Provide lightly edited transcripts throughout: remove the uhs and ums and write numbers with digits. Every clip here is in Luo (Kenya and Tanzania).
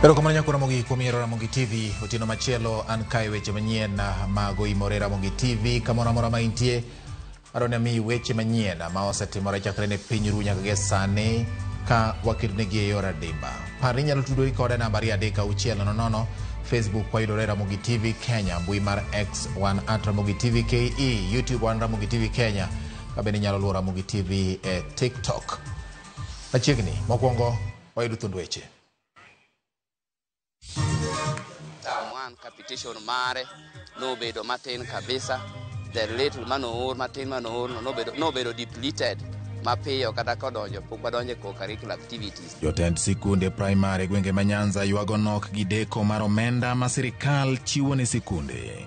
Pero kamano nyakuna mogi kumiero Ramogi TV otino machielo an kai weche manyien mago imore Ramogi TV kamora mora maintie arone mi weche manyien ma osetimore chakre ne piny ru nyaka ge sani ka wakirnegi e yor adimba. Parni nyalo tudori koda nambari 360 Facebook kwa idore Ramogi TV Kenya, mbui mar X wan @Ramogi TV KE, YouTube wan Ramogi TV Kenya, kabeni nyalo luo Ramogi TV TikTok. Machiegni mokwongo wayudo thund weche. One capitation mare no bedo matin kabisa, the little manor matin manor no bedo depleted mapiyo kata kodonjo pok badonje ko curricular activities. Jotend sikunde primary gwenge manyanza yuago nok gi deko mar omenda ma sirikal chiwo ne sikunde.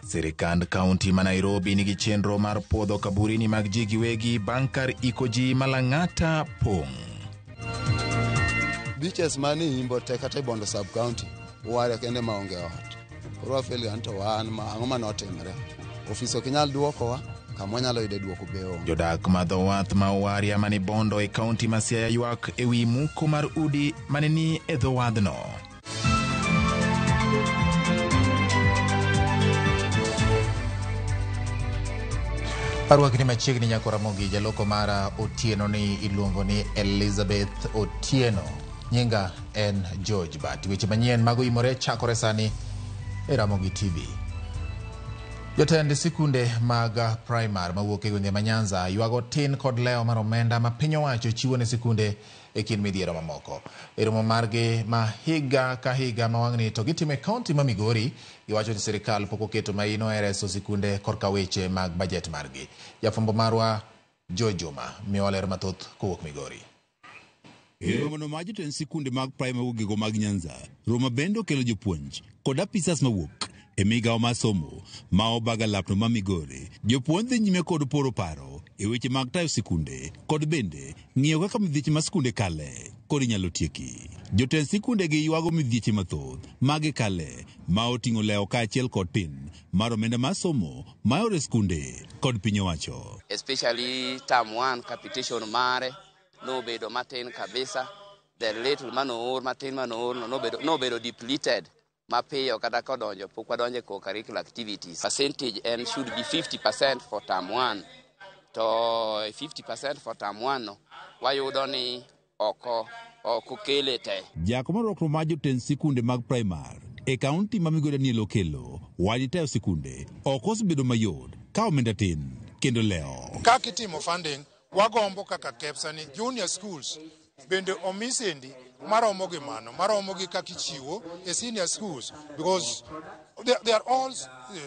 Sirikand kaunti ma Nairobi nigi chenro mar puodho kaburini mag ji giwegi bankar iko ji malang'ata pong'. Beaches mani imbo te kata Bondo sub county ware kende maonge ot. Koro feel ganto wan ma ang'o manotimre. Ofiso kinyal duokowa kama nyalo yude duoko beo. Jodak ma dho wath ma Waria mani Bondo e kaunti ma Siaya ywak ewi muko mar udi maneni e dho wadhno. Parwakni machiegni nyako Ramogi jaloko mara Otieno ni iluongo ni Elizabeth Otieno. Nyinga en George Bat. Weche manyien mago imore chakore sani e Ramogi TV. Jotend sikunde mag primary mawuok e gwenge manyanza yuago tin kod leo mar omenda ma piny owacho chiwo ne sikunde e kind midhiero mamoko. E romo margi ma higa ka higa mawang'ni to gitime kaunti ma Migori, giwacho ni sirikal pok oketo maino e reso sikunde korka weche mag bajet margi. Jafwambo marwa Joe Juma miyo ler mathoth kowuok Migori. Romo ma jotend sikunde mag primary ugigo mag Nyanza, Roma bendo kelo jopuonj kod apisas mawuok e migawo mar somo ma obaga lapno ma Migori. Jopuonj dhi nyime kod poro paro e weche mag tayo sikunde kod bende ng'iyo kaka midhieche ma sikunde kale kod inyalo tieki. Jotend sikunde gi yuago midhieche mathoth mag kale ma oting'o leo kaachiel kod pin mar omenda mar somo ma ore sikunde kod piny owacho. Especially term 1 capitation mare no bedo matin kabisa, the little manor matin manor no bedo depleted mapiyo kata kodonjo pok badonje ko curricular activities. Percentage and should be 50% for term 1 to 50% for term 1 no wayudo ni oko kele te. Jakomo rokro ma jotend sikunde mag primary e kaunti ma Migori ni lokelo wadi tayo sikunde oko osebedo mayot ka omenda tin kendo leo. Kakitimo funding wagombo kaka KEPSA ni junior schools bende omisendi maromo gi mano maromo gi kakichiwo e senior schools because they are all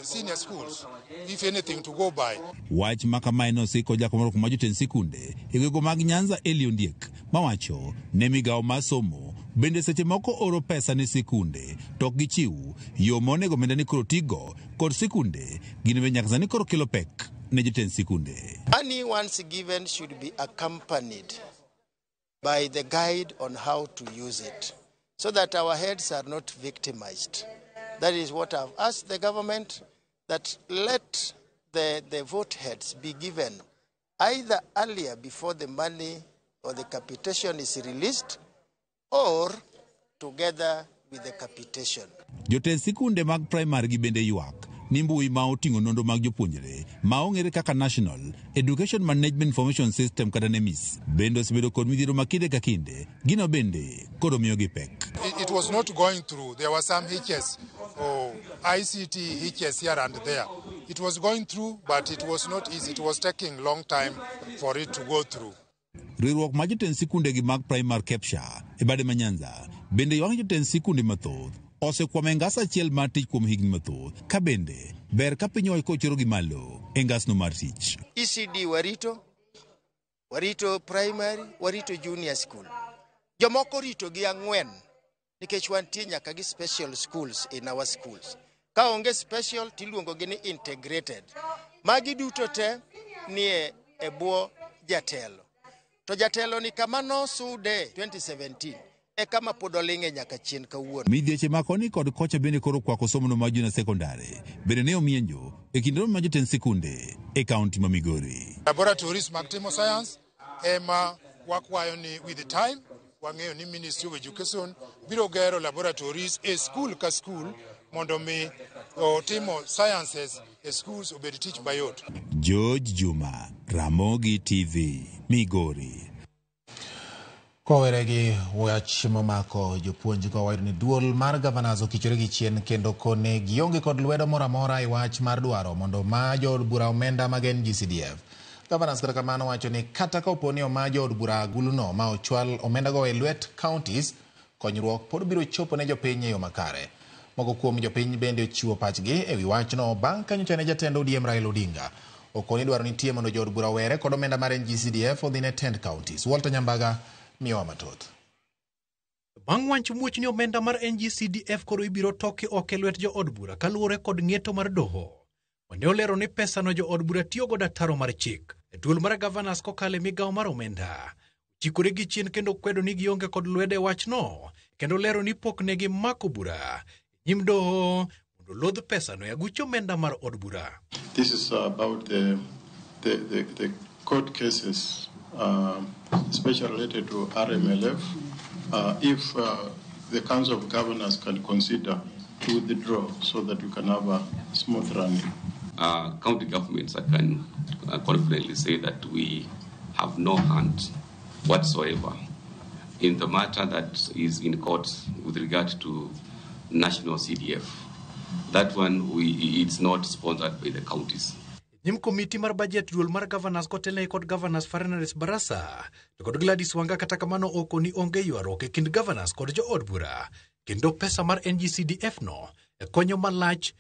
senior schools if anything to go by. Wach makamaino siko jakomo rokro ma jotend sikunde e gwego mag Nyanza Eliondiek mawacho ne migawo mar somo bende seche moko oro pesa ne sikunde tok gichiw yo monego omenda ni koro tigo kod sikunde gin nyaka sani koro kelo pek. Money once given should be accompanied by the guide on how to use it so that our heads are not victimized. That is what I've asked the government, that let the vote heads be given either earlier before the money or the capitation is released or together with the capitation. Jotend sikunde mag primary gi bende yuak ni mbui ma oting'o nonro mag jopuonjre ma ong'ere kaka National Education Management Information System kata NEMIS bende osebedo kod midhiero makinde ka kinde gino bende koro miyogi pek. It was not going through. There were some hitches or ICT hitches here and there. It was going through but it was not easy. It was taking long time for it to go through. Riwruok ma jotend sikunde gi mag primary KEPSHA e bade ma Nyanza bende yuak jotend sikunde mathoth osekwame ngas achiel mar tich kuom higni mathoth ka bende ber ka piny owacho kochoro gi malo e ngasno mar tich. ECD warito primary, warito junior school. Jomoko rito gi ang'wen nikech wantie nyaka gi special schools in our schools. Ka onge special tiluongo gi ni integrated. Magi duto te ni e bwo jatelo. To jatelo ni kama no sude 2017. E kama podolinge nyaka chien kawuono. Midhieche makoni kod kocha bende koro kwako somono ma junior secondary bende ne omienjo e kinde ma jotend sikunde e kaunti ma Migori. Laboratories mag timo science ema wakwayo ni with the time wang'eyo ni Ministry of Education biro gero laboratories e school ka school mondo mi timo sciences e schools obed tich mayot. George Juma, Ramogi TV, Migori. Kowere gi wach momako jopuonj kowacho ni duol mar governors okichore gi chien kendo kone gionge kod lwedo moro amora e wach mar dwaro mondo ma jood bura omenda magen GCDF. Governors kata kamano wacho ni kata ka oponi oma jood bura aguluno ma ochwal omenda go e lwet counties, konyruok pod biro chopo ne jopiny e yo makare. Moko kuom jopiny bende ochiwo pachgi e wi wachno bang' ka nyocha ne jatend ODM Raila Odinga okoni dwaro nitie mondo jood bura were kod omenda mar GCDF odhi ne 10 counties. Walter Nyambaga miyo mathoth. Bang' wach muoch ni omenda mar NGCDF koro ibiro toki oke lwet jo od bura kaluwore kod ng'eto mar doho. Wande olero ni pesa no jo od bura tiyo godo ataro mar chik. E duol mar governors kokale migawo mar omenda. Chikore gi chien kendo kwedo ni gionge kod lwede wach no. Kendo lero ni pok negi mako bura. Nyim doho mondo lodh pesa no yaguch omenda mar od bura. This is about the court cases, especially related to RMLF. If the Council of Governors can consider to withdraw so that we can have a smooth running. County governments, I can confidently say that we have no hand whatsoever in the matter that is in court with regard to national CDF. That one, it's not sponsored by the counties. Nyim komiti mar budget duol mar governors kotelne kod governors Fernandes Barasa to kod Gladys Wanga kata kamano oko ni onge ywaruok e kind governors kod jo od bura kendo pesa mar NGCDF no e konyo malach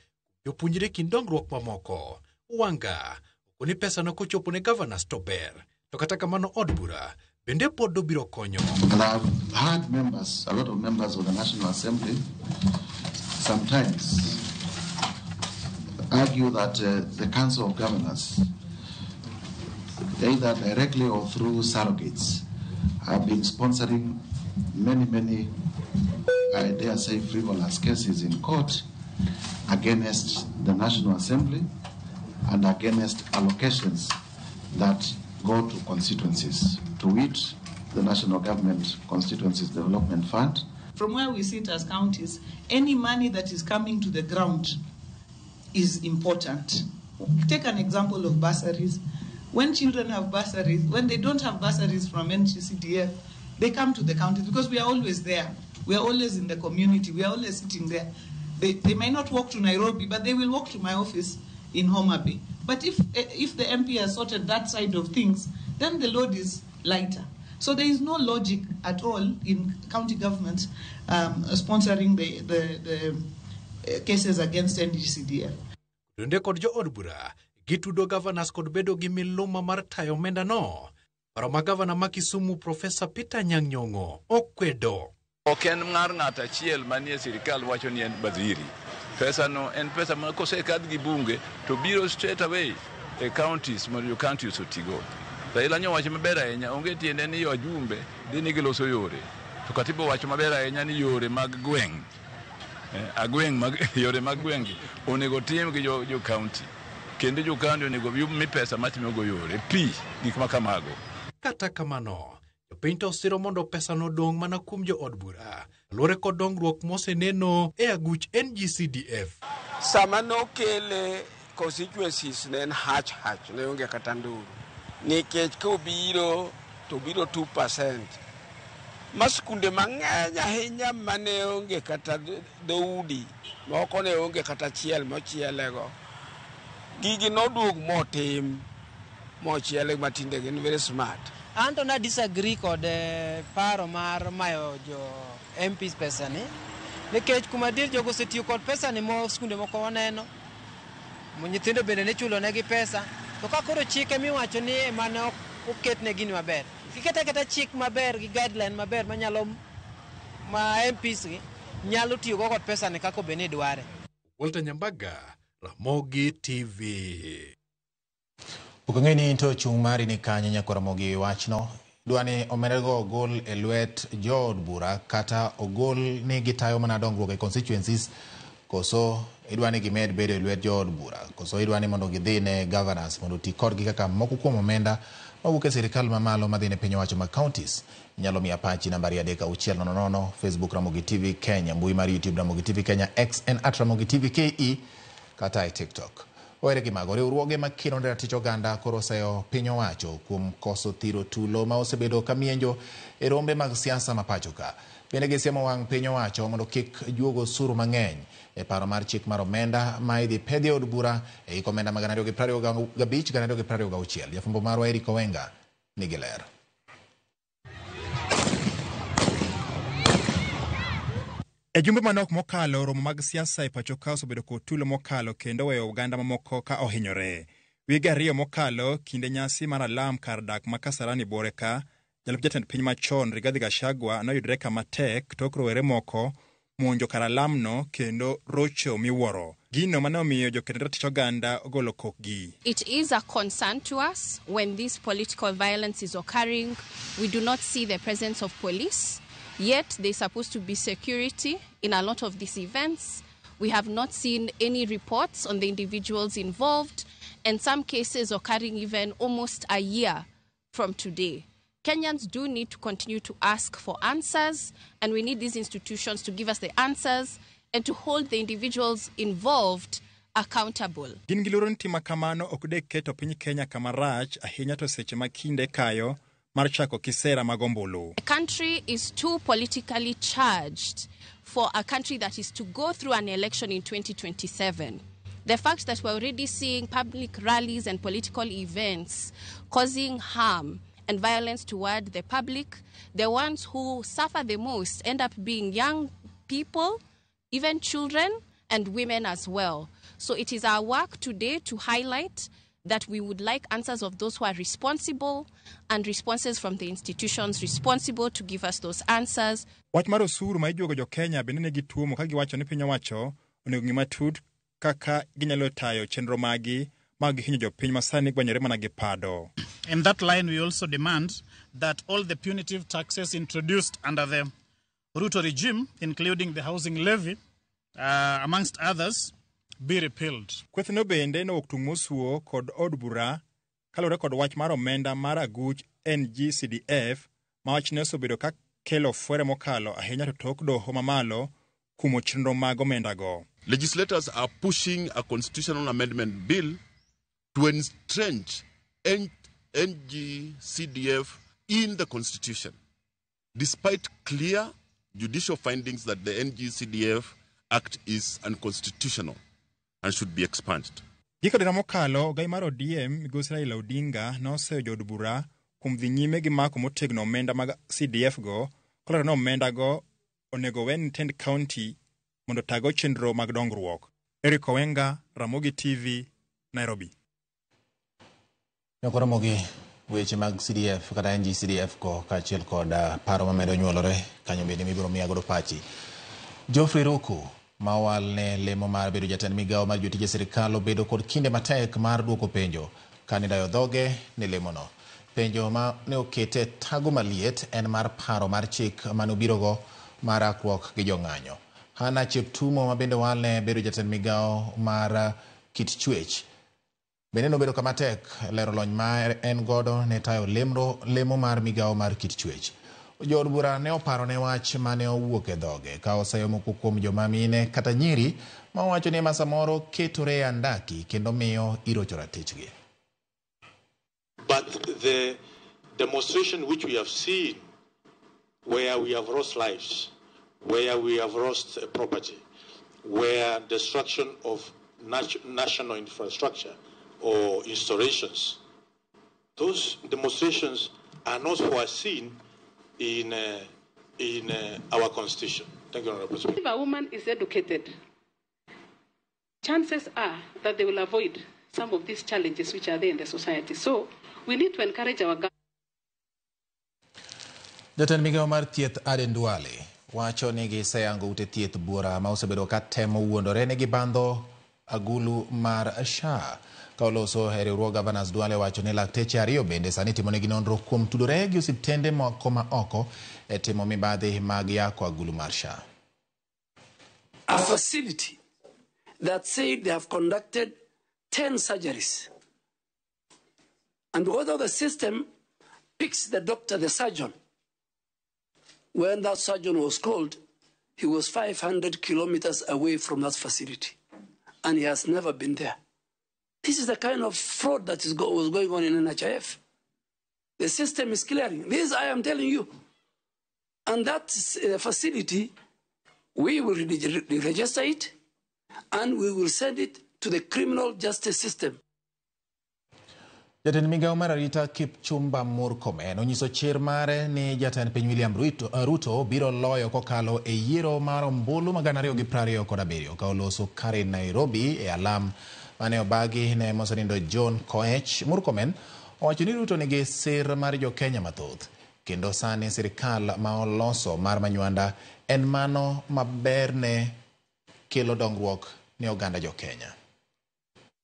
jopuonjre kind dongruok mamoko. Wanga oko ni pesa no kochopo ne governors to ber to kata kamano od bura bende pod biro konyo. And I've had members, a lot of members of the National Assembly sometimes argue that the Council of Governors, either directly or through surrogates, have been sponsoring many, I dare say, frivolous cases in court against the National Assembly and against allocations that go to constituencies, to which the National Government Constituencies Development Fund. From where we sit as counties, any money that is coming to the ground is important. Take an example of bursaries. When children have bursaries, when they don't have bursaries from NGCDF, they come to the counties because we are always there. We are always in the community. We are always sitting there. They might not walk to Nairobi, but they will walk to my office in Homa Bay. But if the MP has sorted that side of things, then the load is lighter. So there is no logic at all in county governments sponsoring the cases against NGCDF. Dunde kod jo od bura gitudo governors kod bedo gi miluma mar tayo omenda no. Paroma governor ma Kisumu Professor Peter Anyang' Nyong'o okwedo. Ok en ng'ar ng'at achiel manie sirikal wacho ni en badhiri. Pesa no en pesa ma kosekadh gi bunge to biro straight away e counties mondo jo counties otigo. Raila nyo wacho maber ahinya, onge tiende ni wajumbe dhi ni giloso yore. To katiba wacho maber ahinya ni yore mag gweng'. Yore mag gweng' onego tim gi jo county. Kendo jo county onego mi pesa matimo go yore. Pi, gik makamago. Kata kamano, jopiny to osiro mondo pesa no dong' mana kuom jo od bura. Luore kod dongruok moseneno e aguch NGCDF. Sama nokele constituencies ne en hach ne onge kata nduru. Nikech ka obiro to biro 2%. Maskunde mang'eny ahinya mane onge kata dhoudi, moko ne onge kata chiel mochielego. Gigi noduog motim mochiele matinde gin very smart. Anto na disagree kod paro mar mayo jo MPs pesa ni. Nikech kuma dir jogo osetiyo kod pesa ni mo skunde moko waneno. Nyithindo bende ne chulo negi pesa. To ka koro chike miwacho ni mane oketne gini maber. Kiketa chik maber gi guideline maber manyalo ma MPs nyalo tiyo kod pesa ni kako bene dware. Walter Nyambaga, Ramogi TV. Ukang'eni into chung' mari ni kanye nyako Ramogi wachno. Dwani omenego ogol e lwet jo od bura kata ogol ni gitayo mana dongruok e constituencies koso idwani gimed bedo e lwet jo od bura koso idwani mondo gidhi ne governors mondo ti kodgi kaka moko kuom omenda mawuok e sirikal mamalo madhine piny owacho mag counties. Nyalo miya pachi nambari 3600 Facebook Ramogi TV Kenya, mbui mar YouTube Ramogi TV Kenya, X en @Ramogi TV KE kata e TikTok. Oere gi mago riwruoge makino ne ratich oganda koro oseyo piny owacho kuom koso thiro tulo ma osebedo kamienjo e rombe mag siasa ma pacho ka. Bende gisiemo wang' piny owacho mondo kik juogo osuru mang'eny e paro mar chik mar omenda ma idhi pedhi od bura e hik omenda mag 2025-2026. Jafwambo marwa Eric Owenga nigi ler. E jumbe manok mokalo, romo mag siasa e pacho ka osebedo kod tulo mokalo kendo weyo oganda mamoko ka ohinyore. Wige 2 mokalo, kinde nyasi mar alam kar dak ma Kasarani bore ka, jalup jatend piny machon Rigathi Gachagua noyudre kama tek tok rowere moko monjo kar alamno kendo rocho miwuoro. Gino mane omiyo jokend ratich oganda ogolo kokgi. It is a concern to us when this political violence is occurring. We do not see the presence of police. Yet there's supposed to be security in a lot of these events. We have not seen any reports on the individuals involved, and some cases occurring even almost a year from today. Kenyans do need to continue to ask for answers, and we need these institutions to give us the answers and to hold the individuals involved accountable. Gin giluoro ni tima kamano okdek keto piny Kenya kama rach ahinya to seche makinde kayo mar chako kisera magombulu. The country is too politically charged for a country that is to go through an election in 2027. The fact that we're already seeing public rallies and political events causing harm and violence toward the public, the ones who suffer the most end up being young people, even children and women as well. So it is our work today to highlight that we would like answers of those who are responsible and responses from the institutions responsible to give us those answers. Wach mar osuru ma ijuogo jo Kenya bende negi tuomo ka giwacho ni piny owacho onego ng'ima tut kaka ginyalo tayo chenro magi mag hinyo jo piny masani gwanyore mana gi pado. In that line, we also demand that all the punitive taxes introduced under the Ruto regime, including the housing levy, amongst others, be repealed. Kwethno bende no oktung' mosuo kod od bura kalore kod wach mar omenda mar aguch NGCDF ma wachne osebedo ka kelo fwere mokalo ahinya to tok doho mamalo kumo chenro mag omenda go. Legislators are pushing a constitutional amendment bill to entrench NGCDF in the constitution, despite clear judicial findings that the NGCDF Act is unconstitutional and should be expunged. Giko dira mokalo, gai mar ODM migosi Raila Odinga noseyo jod bura kuom dhi nyime gi mako motegno omenda mag CDF go, kolero no omenda go onego wen tend county mondo tago chenro mag dongruok. Eric Owenga, Ramogi TV, Nairobi. Nyako Ramogi, weche mag CDF kata NGCDF ko kachiel kod paro mamedo nyuolore kanyo bende mibiro miyagodo pachi. Geoffrey Ruku mawal ne lemo mar bedo jatend migawo mar jotije sirikal obedo kod kinde matek mar duoko penjo kani dayo dhoge ne lemono. Penjo ma ne okete tago maliet en mar paro mar chik manubirogo mar akruok gi jong'anyo. Hana Cheptumo ma bende wal ne bedo jatend migawo mar kit chwech bende nobedo kama tek lero lony ma en godo ne tayo lemo mar migawo mar kit chwech. Jood bura ne oparo ne wach mane owuok e dhoge ka oseyo moko kuom joma mine kata nyiri ma wacho ni masamoro ketore andaki kendo miyo irocho ratichgi. But the demonstration which we have seen where we have lost lives, where we have lost property, where destruction of national infrastructure or installations, those demonstrations are not foreseen in our constitution. Thank you, Honorable Speaker. If a woman is educated, chances are that they will avoid some of these challenges which are there in the society. So we need to encourage our government. Jatend migawo mar thieth Aden Duale wacho ni giseyango ute thieth bura ma osebedo ka temo wuondore ne gibandho agulu mar SHA. Kauloso riwruog Governors Duale wacho ni lakteche ariyo bende sani timonegi nonro kuom tudore gi osiptende moko ma oko e timo mibadhi mag yako agulu mar SHA. A facility that said they have conducted 10 surgeries And whether the system picks the doctor, the surgeon, when that surgeon was called, he was 500 kilometers away from that facility, and he has never been there. This is the kind of fraud that was going on in NHIF. The system is clearing. This I am telling you. And that facility, we will register it, and we will send it to the criminal justice system. Jatend migao mar arita Kipchumba Murkomen onyiso chir mare ni jatend piny William Ruto biro loyo kokalo e yiero mar ombulu magana 2027 ka oloso kare Nairobi e alam mane obagi ne mosenindo John Koech. Murkomen owacho ni Ruto nigi sir mar jo Kenya mathoth kendo sani sirikal ma oloso mar manywanda en mano maber ne kelo dongruok ne oganda jo Kenya.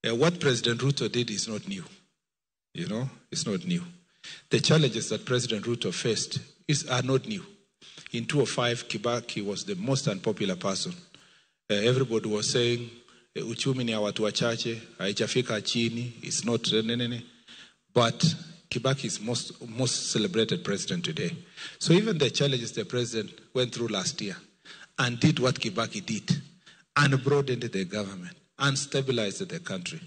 What President Ruto did is not new. You know, it's not new. The challenges that President Ruto faced are not new. In 2005, Kibaki was the most unpopular person. Everybody was saying, uchumi ni ya watu wachache, haijafika chini, it's not nenene. But Kibaki is most celebrated president today. So even the challenges the president went through last year and did what Kibaki did and broadened the government and stabilized the country,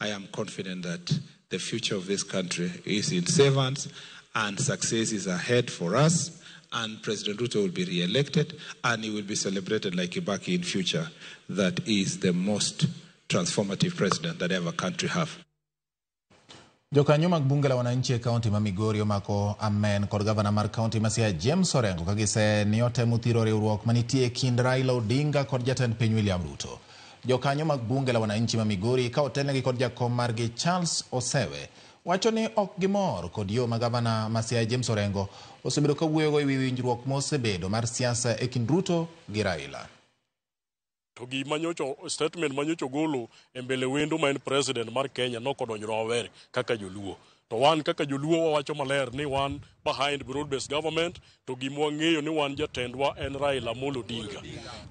I am confident that the future of this country is in safe hands and success is ahead for us, and President Ruto will be re-elected and he will be celebrated like Kibaki in future. That is the most transformative president that ever country have. Jokanyo mag bunge la wananchi e kaunti ma Migori omako amen kod gavana mar kaunti ma Siaya James Orengo ka gise ni otemo thiro riwruok manitie e kind Raila Odinga kod jatend piny William Ruto. Jokanyo mag bunge la wananchi ma Migori ka otelnegi kod jakom margi Charles Osewe wacho ni ok gimor kod yo ma gavana ma Siaya James Orengo osebedo ka wuoyogo e wi winjruok mosebedo mar siasa e kind Ruto gi Raila. To gi manyocho statement manyocho golo e mbele wendo ma en president mar Kenya nokodonjro maber kaka joluo. To wan kaka joluo wacho maler ni wan behind broad-based government, to gimwa ng'eyo ni wan jatendwa en Raila Amolo Odinga.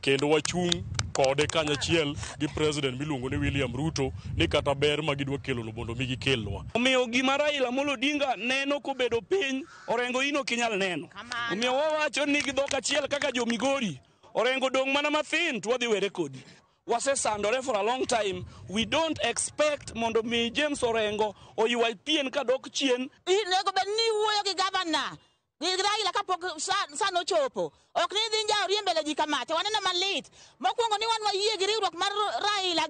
Kendo wachung' kode kanyachiel gi president miluongo ni William Ruto ni kata ber ma gidwa kelo no mondo mi gikelwa. Omiyo gima Raila Amolo Odinga neno kobedo piny, Orengo ino kinyal neno. Omiyo wawacho ni gi dhok achiel kaka jo Migori, Orengo dong mana mathin to wadhi were kodi. Wasesandore for a long time. We don't expect mondo mi James Orengo oywa pien ka dok chien. Nego ben ni wuoyo gi governor. Raila kapok sano chopo. Ok ni dhi njao riembele ji kamate. Waneno malit. Mokwongo ni wan wayie gi riwruok mar Raila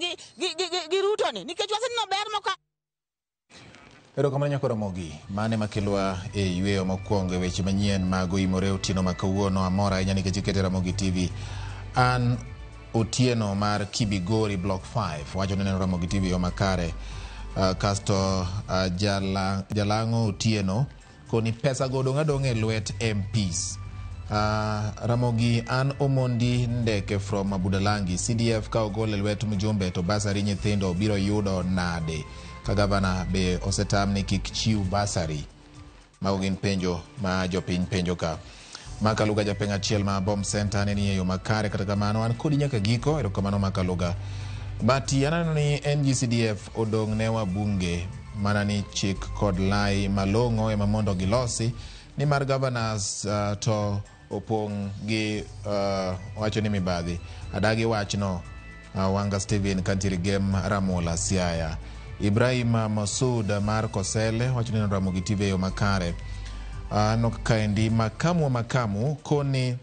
gi Ruto ni. Nikech waseneno ber moka. Erokamano nyakoro mogi mane makelwa e yweyo mokwongo e weche manyien mago imore otieno makawuono amora ahinya nikech ikete Ramogi TV. An Otieno mar Kibigori Block 5 wacho ni neno Ramogi TV yo makare. Kasto Jalango Otieno koni pesa godong adong e lwet MPs. Ramogi an Omondi Ndeke from Abudalangi. CDF ka ogol e lwet mjumbe to basari nyithindo biro yudo nade. Gavana be osetam ni kik chiw basari maugin penjo ma jopiny penjo ka Makaluga japeng achiel ma bomb center neni yo makare kata kamano an kodi nyaka giko erokamano Makaluga bati anano ni NGCDF odong ne wabunge mana ni chik kod lai malongo ema mondo gilosi ni mar governors to opong gi wacho ni mibadhi adagi wachno Wanga Steven Kantirigem Ramola Siaya Ibrahim Masud mar Kosele wacho ni Ramogi TV yo makare nok kaendi makamu koni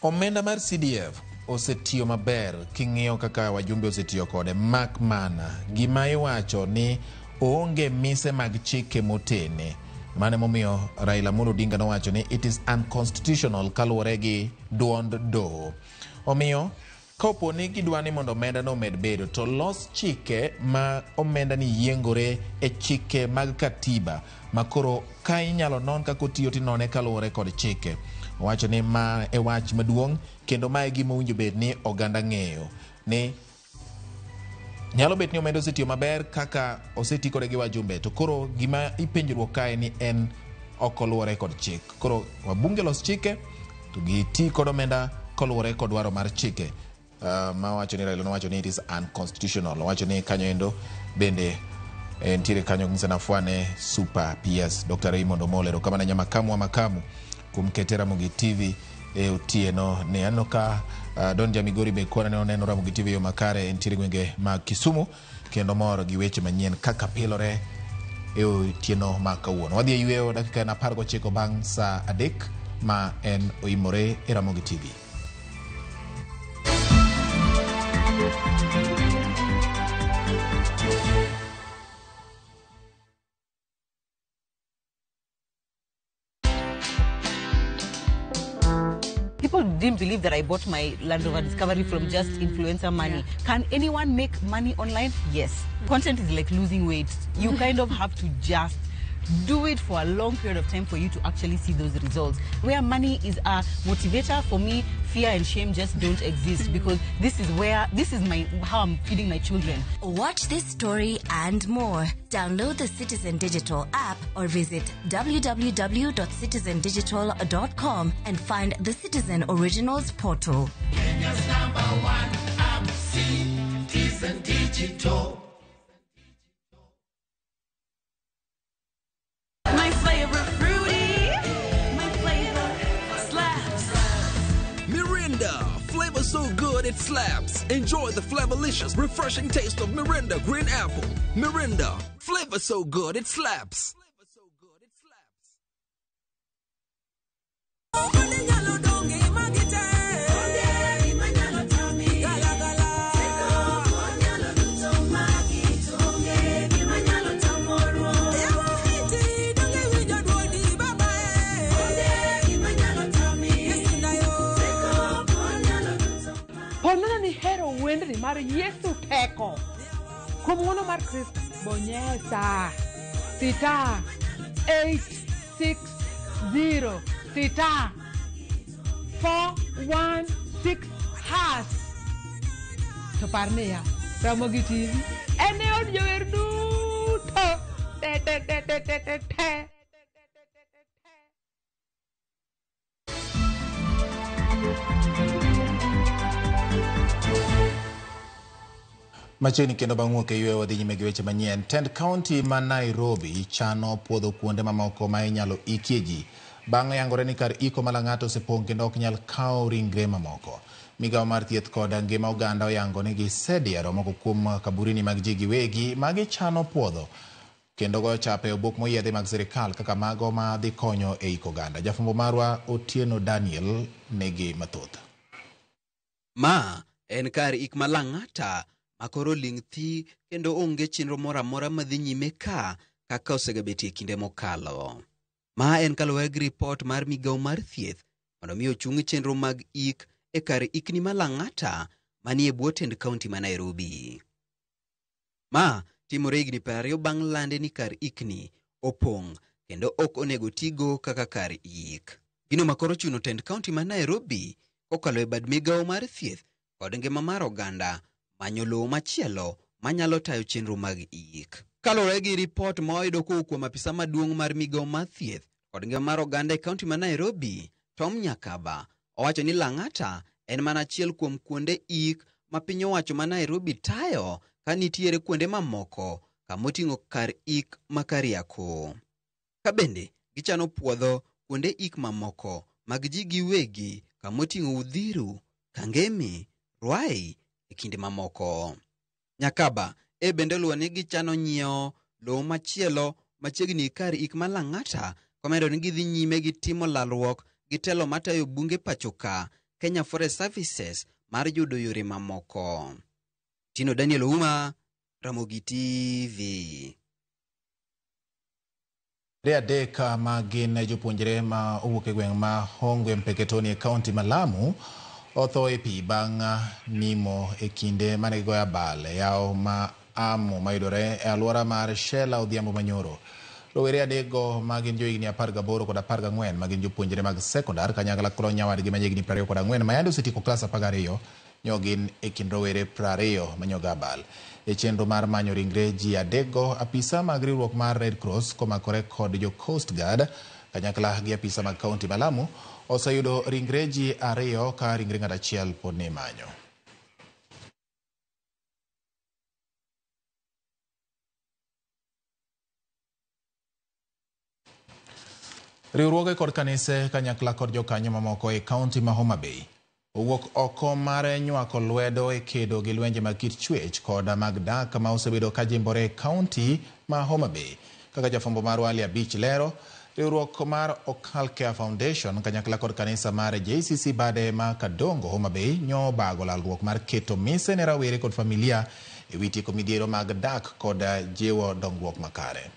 omenda mar CDF osetiyo maber king'iyo kaka wajumbe osetiyo kode makmana gima iwacho ni oonge mise mag chike motene mane momiyo Raila Amolo Odinga nowacho ni it is unconstitutional kaluwore gi duond doho. Omiyo kopo ni gidwani mondo omenda no med bedo to los chike ma omenda ni yiengore e chike mag katiba makoro ka inyalo non kako tiyo tinone kaluwore kod chike. Wacho ni ma e wach maduong' kendo ma e gima owinjo bed ni oganda ng'eyo ni nyalo bet ni omenda osetiyo maber kaka oseti kode gi wajumbe to koro gima ipenjruok kae ni en okoluwore kod chik. Koro wabunge los chike to giti kod omenda koluwore kod dwaro mar chike. Ma wacho ni Raila no wacho ni it is unconstitutional. Wacho ni kanyo endo bende ntiere kanyo ng'isa fuane Super PS Dr. Raymond Omolero kama na nyamakamu wa makamu kumketera Ramogi TV otieno ne anoka Donja Migori be kona ne oneno Ramogi TV yo makare ntiere gwenge mag Kisumu kendo mor gi weche manyien kaka pilore otieno ma kawuono. Wadhi yweyo dakika na 19 bang' saa 3 ma en oimore Ramogi TV. People didn't believe that I bought my Land Rover Discovery from just influencer money. Yeah. Can anyone make money online? Yes. Content is like losing weight. You kind of have to just do it for a long period of time for you to actually see those results. Where money is a motivator, for me, fear and shame just don't exist, because this is how I'm feeding my children. Watch this story and more. Download the Citizen Digital app or visit www.citizendigital.com and find the Citizen Originals portal. Kenya's #1 app, Citizen Digital. My favorite fruity, my flavor slaps. Mirinda, flavor so good it slaps. Enjoy the flavorlicious, refreshing taste of Mirinda Green Apple. Mirinda, flavor so good it slaps. Ponana ni hero wendri mar Yesu teko. Kuom ng'wono mar Kristo, bonyesa *860 *416#. To parniya, Ramogi TV ene od jower duto. Te. Macheni kendo bang' wuok yweyo wadhi nyime gi weche manyien. Tend County ma Nairobi chano puodho kuonde mamoko ma inyalo ikie ji. Bang' yangore ni kar iko malang'ato osepong' kendo ok nyal kawo ringre mamoko. Migawo mar thieth koda ngima oganda oyango ni gisediero moko kuom kaburini mag ji giwegi ma gichano puodho kendo goyo chape obok moyiedhi mag sirikal kaka mago ma dhi konyo e iko oganda. Jafumbo marwa Otieno Daniel negi mathoth. Ma en kar ik malang'ata makoro ling' thi kendo onge chenro moramora madhi nyime kaka osebetie kinde mokalo. Ma en kaluwore gi ripot mar migawo mar thieth mondo mi ochung chenro mag ik e kar ikni malang'ata manie bwo Tend County ma Nairobi. Ma timore higni 20 bang' lande ni kar ikni opong' kendo ok onego tigo kaka kar ik. Gino makoro chuno Tend County ma Nairobi kokalo e bad migawo mar thieth kod ngima mar oganda manyo lowo machielo manyalo tayo chenro mag ik. Kalore gi ripot ma oyudo kuom apisa maduong' mar migawo mar thieth kod ngima mar oganda e kaunti ma Nairobi, Tom Nyakaba, owacho ni Lang'ata en mana achiel kuom kuonde ik ma piny owacho ma Nairobi tayo ka nitiere kuonde mamoko kamoting'o kar ik ma Kariako. Ka bende gichano puodho kuonde ik mamoko mag ji giwegi kamoting'o Udhiru, Kangemi, Ruai e kinde mamoko. Nyakaba bende luwo ni gichano nyiewo lowo machielo machiegni kar ik ma Lang'ata, komedo ni gidhi nyime gi timo lalruok gi telo matayo bunge pachoka Kenya Forest Services mar yudo yore mamoko. Tino Daniel Ouma, Ramogi TV. Adek ma gin jopuonjre ma owuok e gweng' ma Hongwe Mpeketoni e kaunti ma Lamu otho e pi bang' nimo e kinde mane gigoyo abal e yawo ma Amo mayudore e alwora mar Shela Odhiambo Manyoro. Rowere adego ma gin johigni 18 kod 14 ma gin jopuonjre mag sekondar kanyakla kod nyawadgi ma higni 24 ma yande osetieko klas 12 nyo gin e kind rowere 20 manyogo abal. E chenro mar manyo ringre ji adego, apisa mag riwruok mar Red Cross komakore kod jo Coast Guard kanyakla gi apisa mag kaunti ma Lamu oseyudo ringre ji 2 ka ringre ng'at achiel pod ni manyo. Riwruoge kod kanise kanyakla kod jokanyo mamoko e kaunti ma Homa Bay owuok oko mar nywako lwedo e kedo gi lwenje mag kit chwech kod mag dak ma osebedo ka jimbore e kaunti ma Homa Bay. Kaka jafwambo mar Wali Abich lero, riwruok mar Okal Care Foundation kanyakla kod kanisa mar JCC bade ma Kadongo Homa Bay nyo bago lalruok mar keto mise ne rawere kod familia e wi tieko midhiero mag dak kod jiwo dongruok makare.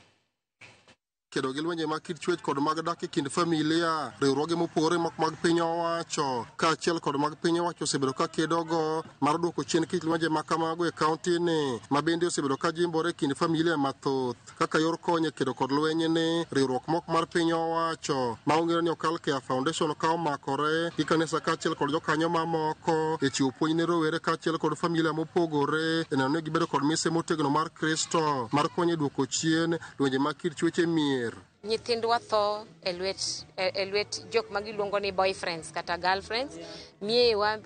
Kedo gi lwenje mag kit chwech kod mag dak e kind familia, riwruoge mopogore mag piny owacho kaachiel kod mag piny owacho osebedo ka kedogo mar duoko chien kit lwenje ma kamago e kaunti ni, ma bende osebedo ka jimbore e kind familia mathoth. Kaka yor konyo kedo kod lwenje ni, riwruok moko mar piny owacho ma ong'ere ni Okal Care Foundation ka omakore gi kanisa kaachiel kod jokanyo mamoko e chiwo puonj ne rowere kaachiel kod familia mopogore e neno ni gibedo kod mise motegno mar Kristo mar konyo e duoko chien lwenje mag kit chwech e mier. Nyithindwa tho e lwet jok ma giluongo ni boyfriends kata girlfriends, miewa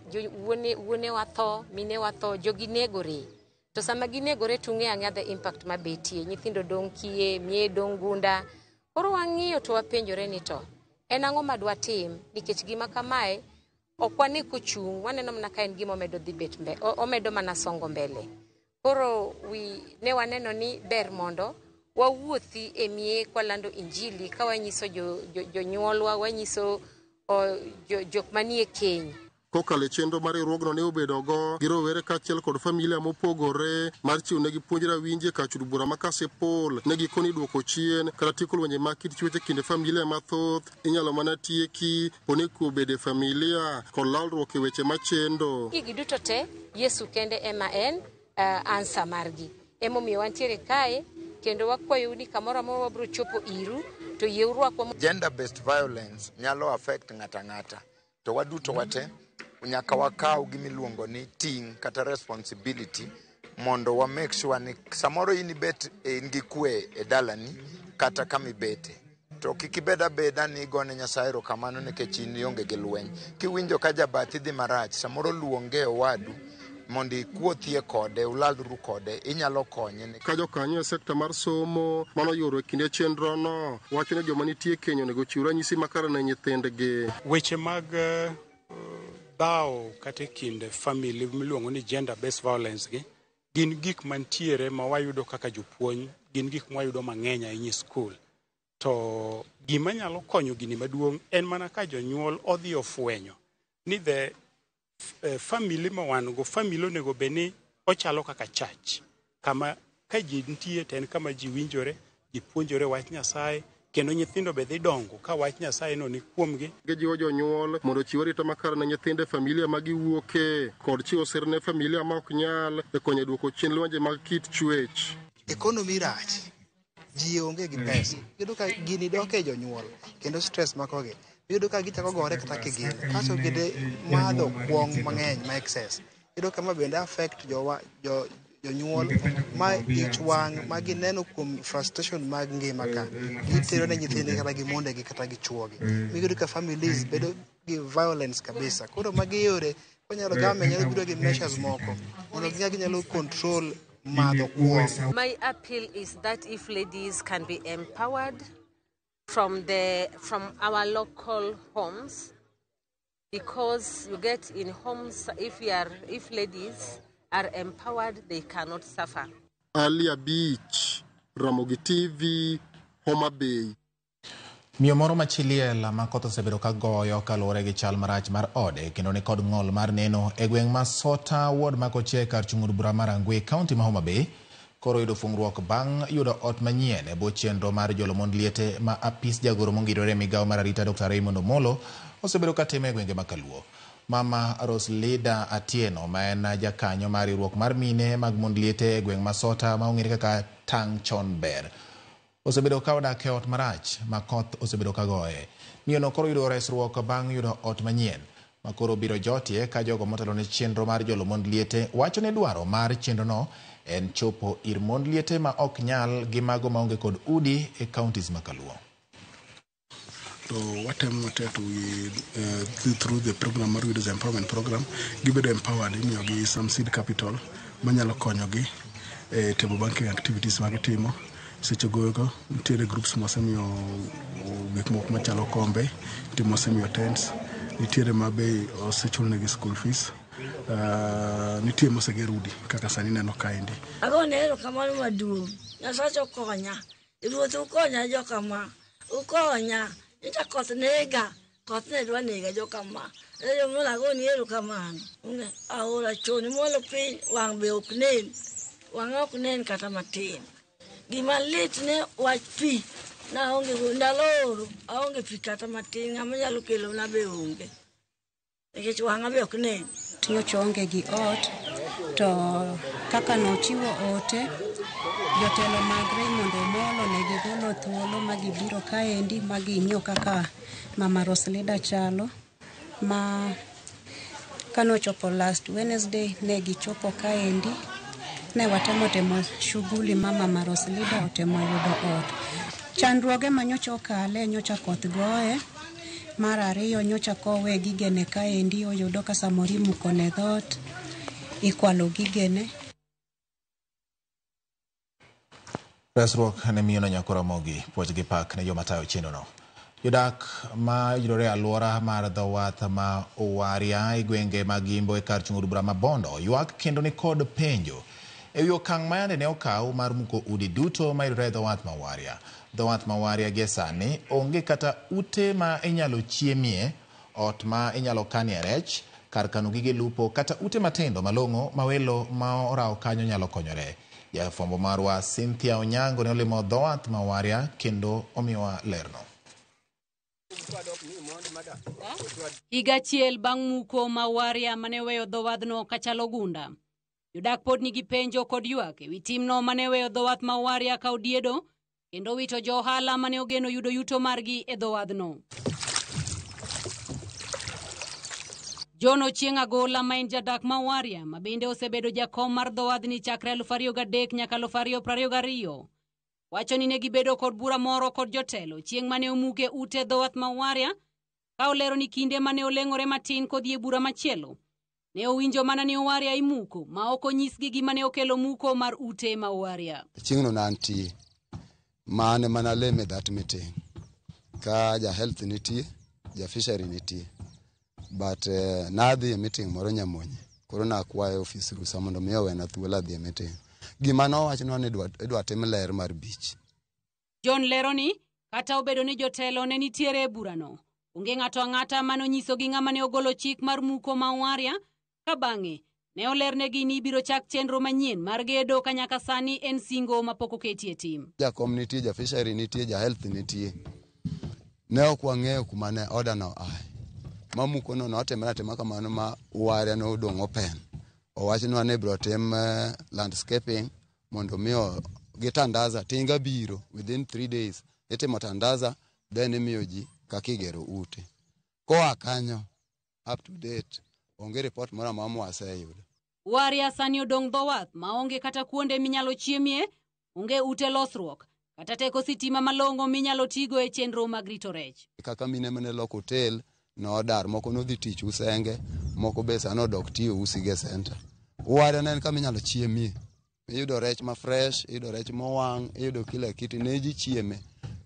wuonewa tho, minewa tho, jogi negore. To sama ginegore tung'e ang'e the impact mabetie, nyithindo dong' kiye, mie dong' gunda. Koro wang'iyo to wapenjore ni to en ang'o madwa tim, nikech gima kamae ok wane kochung', waneno mana ka en gima omedo dhi bet mbele, omedo mana songo mbele. Koro ne waneno ni ber mondo wawuothi e mie kwalando injili ka wanyiso jonyuolwa, wanyiso jok manie keny. Kokalo e chenro mar riwruogno ne obedogo gi rowere kaachiel kod familia mopogore mar chiwo negi puonj rawinje ka chud bura ma kasepol ne gikoni duoko chien kata tieko lwenje mag kit chwech e kind familia mathoth inyalo mana tieki poni kubede familia kod lalruok e weche machendo. Gigi duto te Yesu kende ema en ansa margi. Emomiyo wantiere kae kendo wakwayo ni kamoro amora wabiro chopo iru to yeurwakwa. Gender based violence nyalo affect ng'ata to waduto wate nyaka wakaw gimiluongo ni ting kata responsibility mondo wa make sure ni samoro in bet in gi kwe e dalani kata kamibete to kikibeda beda ni gone Nyasaye erokamano nikech in ionge gi lweny. Kiwinjo ka jabathi dhi marach samoro luonge owadu mondi kuothie kode ulalru kode inyalo konye. Ka jokanyo e sekta mar somo mano yoro e kinde chenro no wacho ni joma nitie keny onego chiw ranyisi makare ne nyithindgi. Weche mag bao kata kind family miluongo ni gender based violence gi gin gik mantiere ma wayudo kaka jopuonj, gin gik mwayudo mang'eny ahinya e skul. To gima nyalo konyo gini maduong' en mana ka jonyuol odhi ofwenyo ni family ma wan go, family onego beni ochalo kaka church, kama ka ji nitie ten kama ji winjore, ji puonjore wach Nyasaye, kendo nyithindo be dhi dongo ka wach Nyasaye no ni kuomgi. Gijiwo jonyuol mondo chiw arita makare ne nyithinde familia ma giwuoke kod chiwo sir ne familia ma ok nyal e konyo duoko chien lwenje mag kit chwech. Ekonomi rach, ji onge gi pesa, iyudo ka gini dok e jonyuol kendo stress makogi. Iyudo ka gichako gore kata kigin, kaso gide madho kuong mang'eny ma excess. Iyudo ka ma bende affect jonyuol ma ich wang' ma gineno kuom frustration mag ngima ka. Gitero ne nyithinde kata gi mondegi kata gi chuogi. Iyudo ka families bedo gi violence kabisa. Koro magi yore konyalo government nyalo biro gi measures moko mondo ginyalo control madho kuong. My appeal is that if ladies can be empowered from our local homes, because you get in homes if ladies are empowered they cannot suffer. Alia Beach, Ramogi TV, Homa Bay. Miyo moro machiliel ma koth osebedo ka goyo kaluwore gi chal marach mar ode kendo ni kod ng'ol mar neno e gweng' ma Sota ward ma Kochie kar chung'ur bura mar Angwe kaunti ma Homa Bay koro yudo fungruok bang' yudo ot manyien e bwo chenro mar jolomond liete ma apis jagoro mongirore migawo mar arita Dr. Raymond Omolo osebedo ka timo e gwenge ma Kaluo. Mama Roslida Atieno ma en jakanyo mar riwruok mar mine mag mond liete e gweng' ma Sota ma ong'ere kaka Tang Chon Ber osebedo ka odak e ot marach ma koth osebedo ka goye. Miyono koro yudo resruok bang' yudo ot manyien ma koro biro jotie ka jogo motelo ne chenro mar jolomond liete wacho ne dwaro mar chenro no en chopo ir mond liete ma ok nyal gi mago maonge kod udi e counties ma Kaluo. So watemo to we through the program mar Widows Empowerment Program gibedo empowered imiyo gi some seed capital manyalo konyogi e table banking activities mag timo seche goeko nitiere groups mosemiyo gik moko machalo kombe, nitie mosemiyo tents, nitiere mabe osechulnegi school fees, nitie moseger udi kaka sani neno kaendi. Agone erokamano maduong'. Nyasaye okonya. Ruoth ukonya jokama. Ukonya. Ita koth nega. Koth ne dwa nega jokama. Jomula agone erokamano. Aora choni molo piny wang' be ok nen. Wang' ok nen kata matin. Gima lit ne wach pi. Naonge ndalo oro. Aonge pi kata matin. Ng'ama nyalo kelo na be onge. Nikech wang'a be ok nen. Nyocha onge gi ot to kaka nochiwo ote jotelo mag Raymond Omolo ne gigolo thuolo ma gibiro kaendi ma ging'iyo kaka Mama Roslida chalo ma kanochopo last Wednesday ne gichopo kaendi ne watemo shughuli ma Mama Roslida otemo yudo ot. Chandruoge ma nyocha okale nyocha koth goye. Mar ariyo nyocha kowe gigene kaendi oyudo ka samori mukone dhot ikwalo gigene. Resruok ne miyo Nyakoro Mogi puoch gi pak ne joma tayo chenrono. Jodak ma yudore e alwora mar dho wath ma Owaria e gwenge mag Imbo e kar chung' od bura ma Bondo ywak kendo ni kod penjo e wi okang' mayande ne okaw mar muko udi duto ma yudore e dho wath ma Owaria. Dho wath ma Owaria gie sani onge kata ute ma inyalo chiemie, ot ma inyalo kanie rech, kar kano gige lupo kata ute matindo malong'o ma welo ma orawo kanyo nyalo konyore. Jafwambo marwa Cynthia Onyango ne olimo dho wath ma Owaria kendo omiyowa lerno. Higa achiel bang' muko ma Owaria mane weyo dho wadhno kachalo gunda. Jodak pod nigi penjo kod ywak e wi timno mane weyo dho wath ma Owaria ka odiedo kendo wito jo ohala mane ogeno yudo yuto margi e dho wadhno. John Ochieng' Agola ma en jadak ma Owaria ma bende osebedo jakom mar dho wadhni chakre 2003 nyaka 2022 wacho ni ne gibedo kod bura moro kod jotelo chieng' mane omuke ute dho wath ma Owaria ka olero ni kinde mane oleng'ore matin kodhi e bura machielo ne owinjo mana ni Owaria imuko ma ok onyisgi gima ne okelo muko mar ute ma Owaria. Chieng'no nantie mane mana leme that meeting ka ja health nitie, ja fishery nitie, but nadhi e meeting moro Nyamonye koro nakwayo office rusa mondo miyo wena thuolo dhi e meeting. Gima nowachno ni idwa tim ler mar beach. John Leroni kata obedo ni jotelo ne nitiere e burano onge ng'ato ang'ata mano nyiso gi ng'ama ne ogolo chik mar muko ma Owaria ka bang'e ne olernegi ni ibiro chak chenro manyien mar gedo ka nyaka sani en singo mapok oketie tim. Jakom nitie, ja fishery nitie, ja health nitie. Ne ok wang'eyo kuma ne order no ai. Mamuko no notimre atima kamano ma Owaria no odong' open. Owachno ne biro tim landscaping mondo miyo gitandaza tinga biro within 3 days. Itimo tandaza then imiyo ji kaka igero ute. Koa kanyo up to date onge report moro amora mwaseyudo. Owaria sani odong' dho wath ma onge kata kuonde minyalo chiemie, onge ute losruok kata teko sitima malong'o minyalo tigo e chenro mag rito rech. Kaka mine mane loko hotel no dar moko nodhi tich usenge, moko be sano dok tiyo usige center. Owaria ne en kama inyalo chiemie. Iyudo rech ma fresh, iyudo rech mowang', iyudo kila kitu ne ji chieme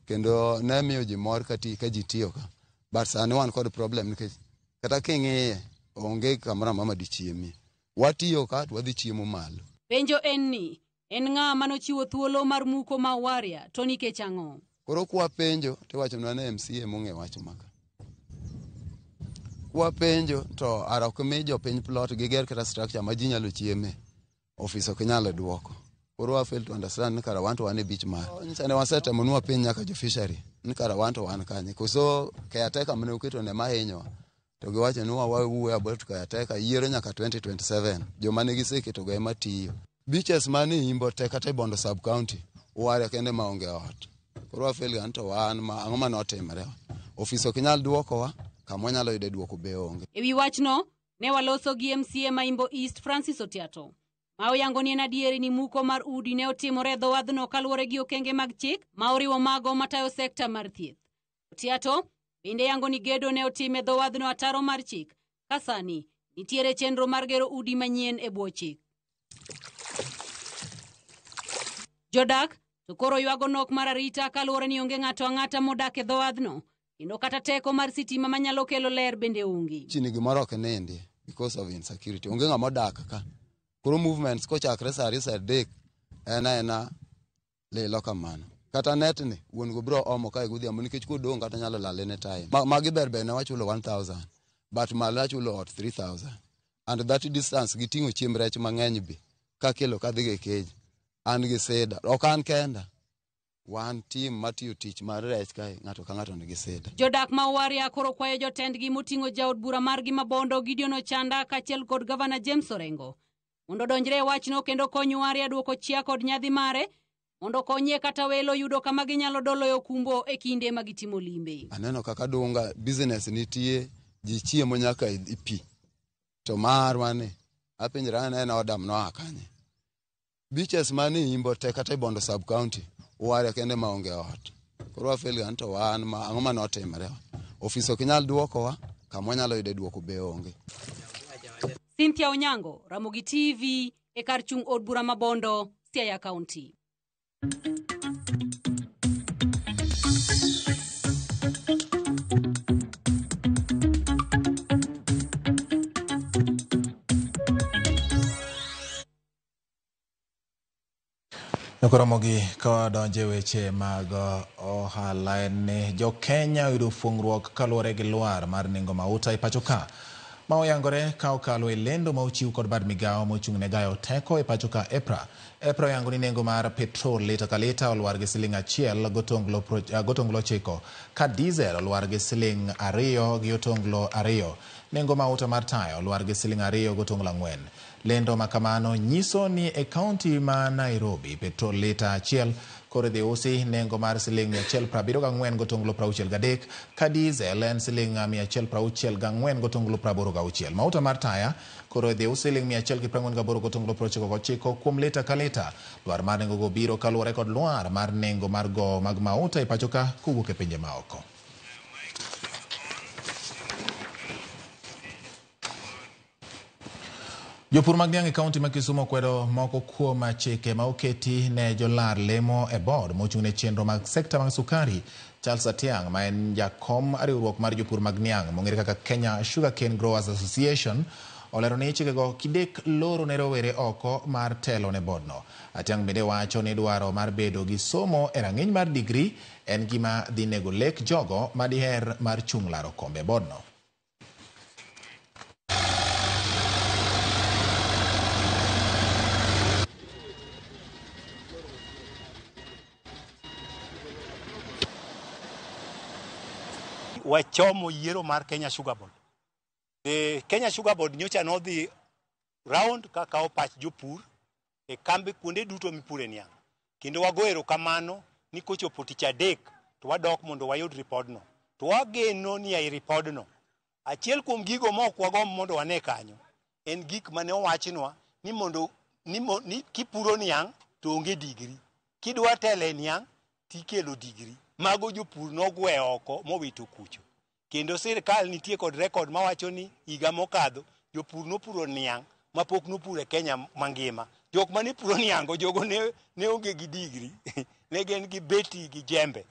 kendo ne miyo ji mor ka ji tiyo ka. But sani wan kod problem nikech kata king'iye onge kamoro mama di chiemie. Watiyo ka wadhi chiemo malo. Penjo en ni en ng'a manochiwo thuolo mar muko ma Owaria to nikech ang'o? Koro kwa penjo to wachonwa na MCA mong'e wach maka. Kwa penjo to arok mi jopiny plot giger kata structure ma ji nyalo chieme. Office ok nyalo duoko. Koro wa fail to understand ni kara wanto wane beach mar. Sane wasetemo nwa piny nyaka jo fishery ni kara wanto wan kanye. Koso caretaker mane oketo ne mahinyo to giwacho ni wawuoyo about caretaker yiero nyaka 2027. Joma ne giseketo go ema tiyo. Beaches mane Imbo te kata Bondo sub county Owaria kende maonge ot. Koro wa fail ganto wan ma ang'o mane otimre. Office ok nyal duoko wa kama nyalo yude duoko be onge. Ewi wachno ne waloso gi MCA ma Imbo East Francis Otiato. Ma oyango ni en adieri ni muko mar udi ne otimore dho wadhno kaluwore gi okenge mag chik ma oriwo mago matayo sekta mar thieth. Otiato bende yango ni gedo ne otime dho wadhno ataro mar chik ka sani nitiere chenro mar gero udi manyien e bwo chik. Jodak To koro ywago nok mar arita kaluwore ni onge ng'ato ang'ata modak e dhowadhno, kendo kata teko mar sitima manyalo kelo ler bende onge. Chini gimoro ok nindi because of insecurity. Onge ng'ama odak ka. Koro movements kochakre sa 3 ena lelo kamano. Kata net ni wuon go bro omo kae godhiambo nikech kodong kata nyalo lale ne time. Magi berber ne wachulo 1000 but malo achulo ot 3000. And that distance giting'o chiemb rech mang'eny bi ka kelo kadhi ge cage. An gi seda. Ok an kenda. Wan team matiyo tich mar rech kae ng'ato ka ng'ato nigi seda. Jodak ma Waria koro kwayo jotendgi moting'o jaod bura margi Mabondo Gideon Ochanda kaachiel kod Gavana James Orengo mondo donjre e wachno kendo kony Waria duoko chia kod nyadhi mare mondo konye kata welo yudo kama ginyalo doloyo kumbo e kinde ma gitimo limbe. Aneno kaka Dunga business nitie, ji chiemo nyaka e pi. To marwane apenjra aneno Odam no akanye. Beaches mani imbo te kata Bondo sub county Waria kende maonge ot. Koro afel anto wan ma ang'o ma notimre. Ofis ok nyal duokowa, kama nyalo yude duoko be onge. Cynthia Onyango, Ramogi TV, e kar chung od bura Mabondo, Siaya County. Nokoromogi ka donje weche mag ohala ne jo Kenya yudo fungruok kaluwore gi lwar mar nengo mauta e pacho ka. Ma oyangore ka okalo e lendo ma ochiw kod bad migawo mochung' ne gayo teko e pacho ka EPRA oyango ni nengo mar petrol lita ka lita olwar gi $1 gotonglo 9 ka diesel olwar gi $2 gi otonglo 2. Nengo mauta mar taya olwar gi $2 gotonglo 4. Lendo makamano nyiso ni e kaunti ma Nairobi petrol lita 1 koro dhi usi nengo mar $174 gotonglo 63 ka diesel en $164 gotonglo 86. Mauta mar taya koro dhi usi $148 gotonglo 99 kuom lita ka lita. Lwar mar nengo go biro kaluwore kod lwar mar nengo mar go mag mauta e pacho ka kowuok e pinje maoko. Jopur mag niang' e kaunti ma Kisumo kwedo moko kuom chike ma oketi ne jolar lemo e board mochung' ne chenro mag sekta mag sukari. Charles Atiang ma en jakom riwruok mar jopur mag niang' mong'ere kaka Kenya Sugarcane Growers Association olero ni chikego kidek loro ne rowere oko mar telo ne boardno. Atiang bende wacho ni dwaro mar bedo gi somo e rang'iny mar digri en gima dhi nego lek jogo madiher mar chung' laro kombe boardno. Wachomo yiero mar Kenya Sugar Board. The Kenya Sugar Board nyocha nodhi round kaka opach jopur e kambi kuonde duto mipure niang'. Kendo wagoero kamano ni kochopo tich adek to wadok mondo wayud ripodno. To wageno ni ai ripodno. Achiel kuom gigo ma ok wagombo mondo wane kanyo en gik mane owachnwa ni kipuro niang' to onge digri. Kidwa tele niang' tikelo digri. Mago jopur nogwe oko mowito kucho. Kendo sirkal nitie kod rekod mawacho ni higa mokadho jopur nopuro niang' mapok nopuro e Kenya mangima. Jok mane puro niang'go jogo ne onge gi digri. Ne gen gi beti gi jembe.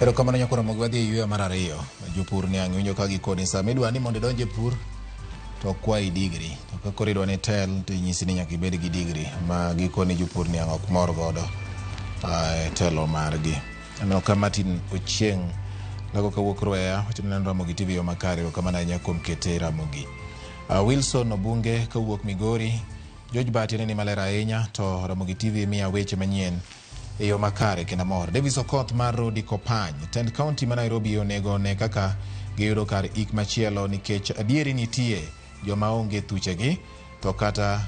Ero kamano nyakoro mogwadhi e yweyo mar ariyo. Jopur niang' winjo ka gikoni sa midwa ni mondo idonje pur to kwai digri. To ka koro idwa ni tel to inyisi ni nyaka ibed gi digri ma gikoni jopur niang' ok mor godo telo margi. Ano ka Martin Ochieng' lago kawuok Rwea wacho ni neno Ramogi TV yo makare kamano ahinya kuom kete Ramogi. Wilson Obunge kawuok Migori, George Bati ni malera ahinya to Ramogi TV miya weche manyien e yo makare kenda mor. Davis Okoth mar Rodi Kopany, Tend County ma Nairobi onego ne kaka giyudo kar ik machielo nikech adieri nitie joma onge thuchegi to kata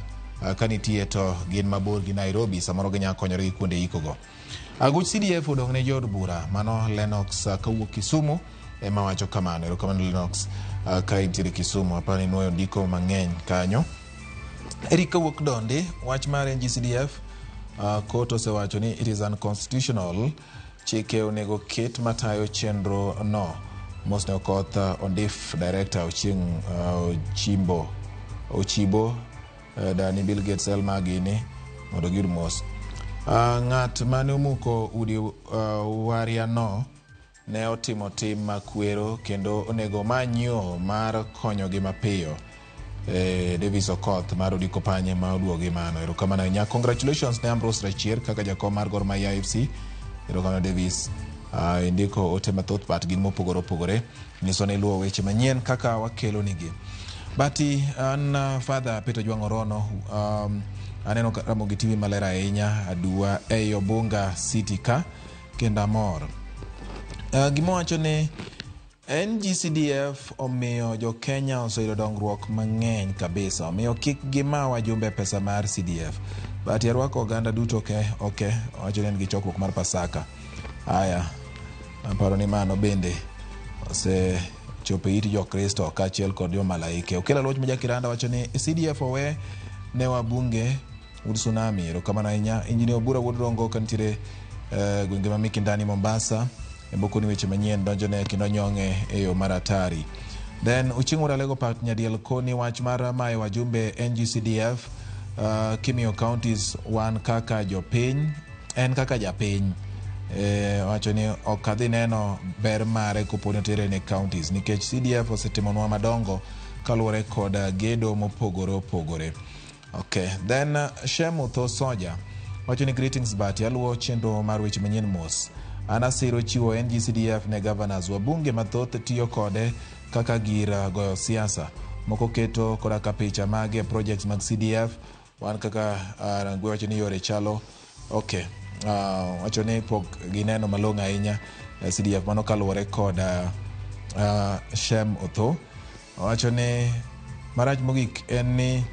ka nitie to gin mabor gi Nairobi samoro ginya konyore gi kuonde ikogo. Aguch CDF odong' ne jod bura mano Lennox kawuok Kisumu ema wacho kamano. Ero kamano Lennox ka intiere Kisumu apani nuoyo ndiko mang'eny kanyo. Eric kawuok Donde wach mar NGCDF Court osewacho ni it is unconstitutional chike onego ket matayo chenro no. Mosne Okoth Ondif director Ochieng Ochibo Dani Bill Gates Elma gini mondo gir mos. Ng'at mane omuko udi waria no ne otimo tim makwero kendo onego manyo mar konyo gi mapiyo. Davis Okoth mar Odiko Panye ma oduogi mano. Erokamano nya. Congratulations ne Ambrose Rachier kaka jakom mar Gor Mahia FC. Erokamano Davis. Indiko ote mathoth pat gin mopogore opogore. Niso ne luwo weche manyien kaka wakelo nigi. Bati an Father Peter Jwang'orono aneno Ramogi TV malera ahinya adua eyo Bunga City ka kendo amor. Gimowacho ni NGCDF omiyo jo Kenya oseyudo dongruok mang'eny kabisa. Omiyo kik gima wajumbe pesa mar CDF. Bati arwako oganda duto okay. Wacho ni gi chokruok mar Pasaka. Aya. Paro ni mano bende ose chope iti jo Kristo kaachiel kod jo malaike. Okela loch ma Jakiranda wacho ni CDF owe ne wabunge Wood Tsunami. Erokamano ahinya. Injinia Obura Wood Rongo kantiere gwenge ma Mikindani Mombasa. Mboko ni weche manyien donjone kendo nyong'e eyo maratari. Then Uchingu Ralego Pat Nyadiel Koni wach mar mayo wajumbe NGCDF Kimio Counties wan kaka jopiny en kaka japiny. Wacho ni okadhi neno ber mare koponi tere ne counties nikech CDF osetimonwa madongo kaluwore kod gedo mopogore opogore. Okay, then Shemu Tho Soja wacho ni greetings Bati aluwo chenro mar weche manyien mos. Anasiro chiwo NGCDF ne governors wabunge mathoth tiyo kode kaka gir goyo siasa. Moko keto koda ka picha mage projects mag CDF wan kaka rangwe wacho ni yore chalo. Okay. Wacho ni pok gineno malong'o ahinya CDF mano kaluwore kod Shem Otho. Wacho ni marach mogik en ni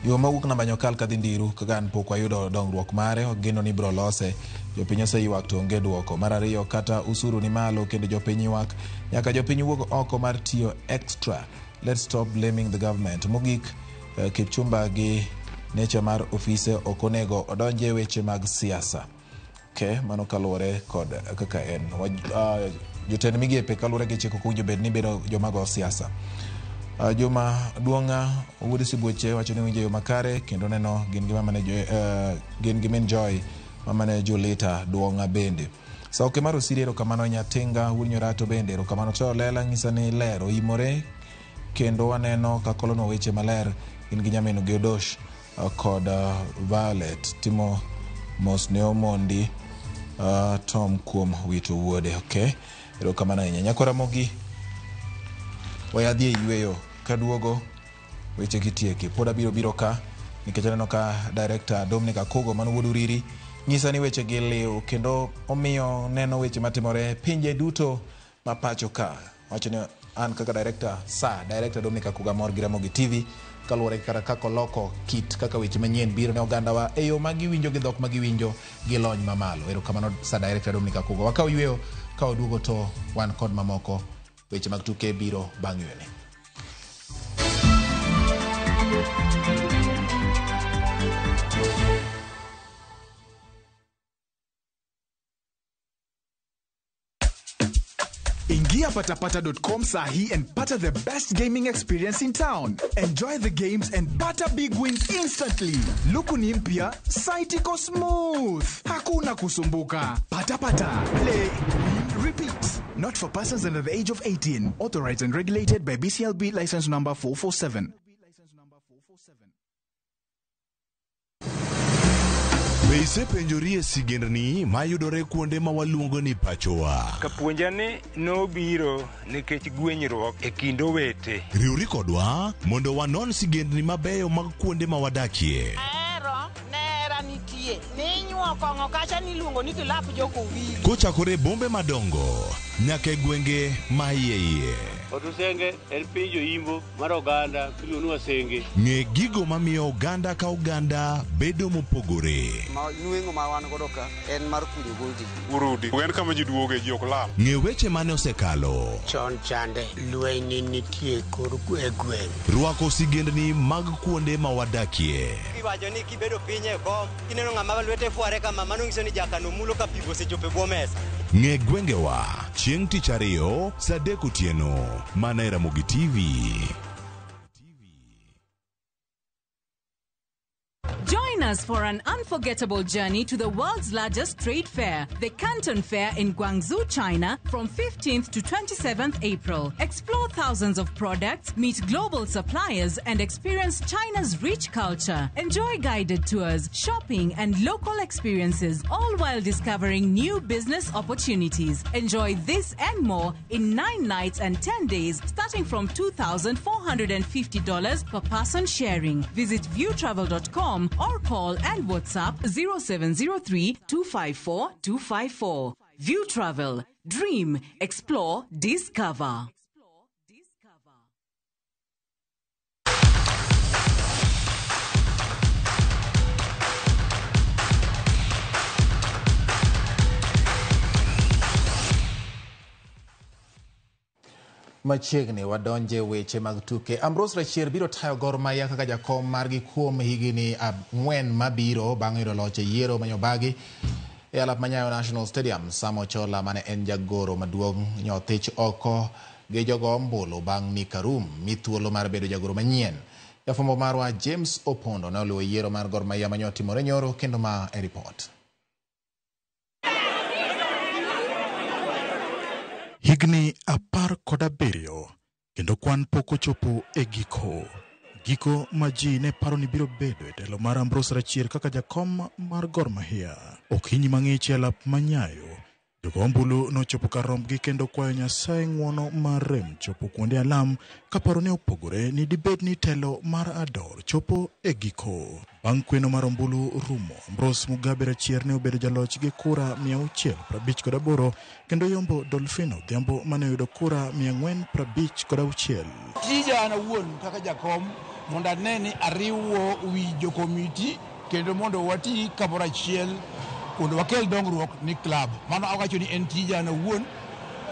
yo mawuok na Manyokal kadhi Ndiru kaka an pok wayudo dongruok mare. Ogeno ni bro lose. Jopiny oseyuak to onge duoko. Mar ariyo kata usuru ni malo kendo jopiny ywak nyaka jopiny wuog oko mar tiyo extra. Let's stop blaming the government. Mogik Kipchumba gi necha mar ofise okonego odonje weche mag siasa. Okay, mano kaluwore kod kaka en. Jotend migepe kaluwore gi chiko kujo bed ni bedo jomago siasa. Joma Duonga Wood Sibuoche wacho ni winjo yo makare kendo neno gin gima mane gin gimen Joy mamane Julita Duonga bende. Sauke mar Osiri erokamano Nyatinga Wood Nyorato bende erokamano to lela ng'isa ni lero imore kendo waneno kakolono weche maler gin gi nyameno Geodosh kod Violet timo mos ne omondi Tom kuom wito wuode. Okay, erokamano ahinya. Nyakora mogi wayadhi yweyo kaduogo weche gitieki. Poda biro ka nikech aneno ka director Dominic Akogo mano Wuod Uriri nyisa ni weche gi liw kendo omiyo neno weche matimore pinje duto mapacho ka. Wacho ni an kaka director Dominic Akogo mor gi Ramogi TV kaluwore kara kako loko kit kaka weche manyien biro ne oganda wa eyo magiwinjo gi dhok magiwinjo gi lony mamalo. Erokamano director Dominic Akogo. Wakaw yweyo ka oduogo to wan kod mamoko weche mag tuke biro bang' ywene. Ingia patapata.com sahi and pata the best gaming experience in town. Enjoy the games and pata big wins instantly. Luku ni mpya, site iko smooth. Hakuna kusumbuka. Patapata. Play, win, repeat. Not for persons under the age of 18. Authorized and regulated by BCLB license number 447. Isepenjorie sigendni mayudore kuonde ma waluongo ni pachowa. Kapuonjani nobiro nikech gwenyruok e kind owete. Riwri kodwa mondo wanon sigendni mabeyo mag kuonde ma wadakie. Nera nitie. Ninyuo kong'o kacha niluongo ni kilap joko wili. Kochakore bombe madongo nyaka e gwenge ma iye. Otusenge en pinjo imbo mar oganda miluongo Wasenge. Ng'e gigo mamiyo oganda ka oganda bedo mopogore. Nueng'o ma wan godo ka en mar kunyo goldi. Urudi. En kama ji duoge ji ok lal. Ng'e weche mane osekalo. Chon chande lweny nitie kor gweng'. Rwako sigendni mag kuonde ma wadakie. Iwacho ni kibedo piny e kom, kineno ng'ama lwete fuare kama mano nyiso ni jakano mulo ka pigo sechope bwo mesa. Ng'e gwengewa chieng' tich ariyo saa 3 otieno mana e Ramogi TV. Join us for an unforgettable journey to the world's largest trade fair, the Canton Fair in Guangzhou, China, from 15th to 27th April. Explore thousands of products, meet global suppliers, and experience China's rich culture. Enjoy guided tours, shopping, and local experiences, all while discovering new business opportunities. Enjoy this and more in 9 nights and 10 days, starting from $2,450 per person sharing. Visit viewtravel.com or call and WhatsApp 0703 254 254. View Travel. Dream, explore, discover. Machiegni wadonje weche mag tuke. Ambrose Rachier biro tayo Gor Mahia kaka jakom margi kuom higini 4 mabiro bang' yudo loch e yiero manyobagi e alap manyayo National Stadium. Samo Chola mane en jagoro maduong' nyothich oko gi jogo ombulu bang' ni Karum mithuolo mar bedo jagoro manyien. Jafwambo marwa James Opondo ne oluwo yiero mar Gor Mahia manyotimore nyoro kendo ma e report. Higni 17 kendo kwan pok ochopo e giko ma ji ne paro ni biro bedo e telo mar Ambrose Rachier kaka jakom mar Gor Mahia. Okinyi mang'ich e alap manyayo, jogo ombulu nochopo kar rombgi kendo kwayo Nyasaye ng'wono mar rem chopo kuonde alam ka paro ne opogore ni dibed ni telo mar Ador chopo e giko. Bang' kweno mar ombulu rumo, Ambrose Mugabe Rachier ne obedo jaloch gi kura 658 kendo yombo Dolfino Odhiambo mane oyudo kura 456. Tija an awuon kaka jakom mondo ane ni ariwo wi jokomiti kendo mondo wati kamoro achiel mondo wakel dongruok ni club. Mano awacho ni en tija an awuon,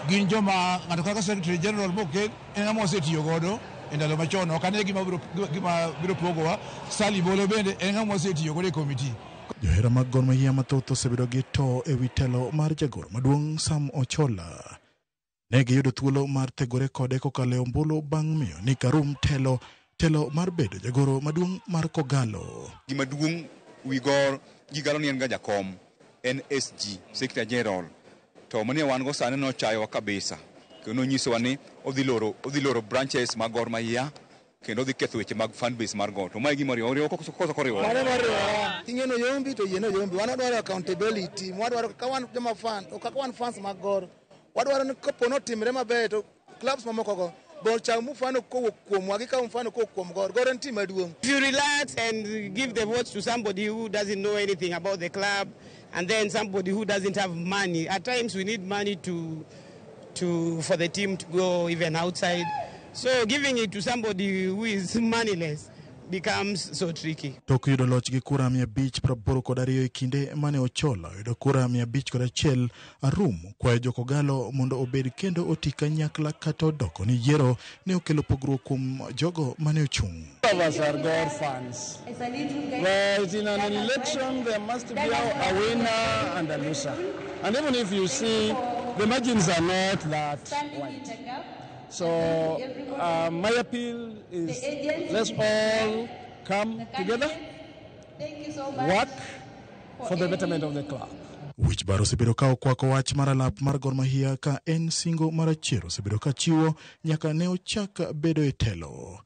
gin joma ng'ato kaka Secretary General mokel en ng'ama osetiyo godo e ndalo machon. Ok ane gima biro pogowa. Sali Bolo bende en ng'ama osetiyo godo e komiti. Johera mag Gor Mahia mathoth osebedo gi to e wi telo mar jagoro maduong' Sam Ochola. Ne giyudo thuolo mar thegore kode kokalo e ombulu bang' miyo ni Karum telo mar bedo jagoro maduong' mar Kogalo. Gima duong' wi Gor gigalo ni en ga jakom, en SG, Secretary General. To mane wan go sane no chayo kabisa. Kendo nyiso ni odhi loro branches mag Gor Mahia kendo odhi ketho weche mag fan base mar Gor. To mai gima riwo koso koriwo. Mane mariwo. Ting'eno yombi to yieno yombi. Wan dwaro accountability. Wadwaro ka wan joma fan, o kaka wan fans mag Gor. Wadwaro ni kopo no timre maber to clubs mamoko go. If you relax and give the votes to somebody who doesn't know anything about the club, and then somebody who doesn't have money, at times we need money for the team to go even outside. So giving it to somebody who is moneyless becomes so tricky. Tok yudo loch gi kura 582 e kinde mane Ochola yudo kura 501, Arum kwayo jokogalo mondo obed kendo oti kanyakla kata odoko ni yiero ne okelo pogruok kuom jogo mane ochung'. All of us are God fans. But in an election there must be a winner and a loser. And even if you see the margins are not that wide. So my appeal is let's all come together, work for the betterment of the club. Wich baro osebedo ka okwako wach mar alap mar Gor Mahia ka en singo mar Rachier osebedo ka chiwo nyaka ne ochak bedo e telo.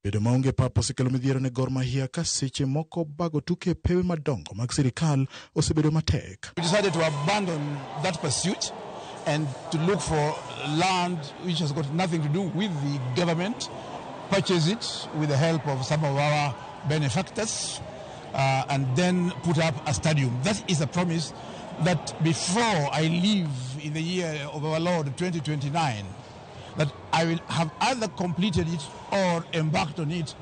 Bedo maonge papo osekelo midhiero ne Gor Mahia ka seche moko bago tuke pewe madongo mag sirikal osebedo matek. We decided to abandon that pursuit and to look for land which has got nothing to do with the government, purchase it with the help of some of our benefactors, and then put up a stadium. That is a promise that before I leave in the year of our Lord 2029, that I will have either completed it or embarked on it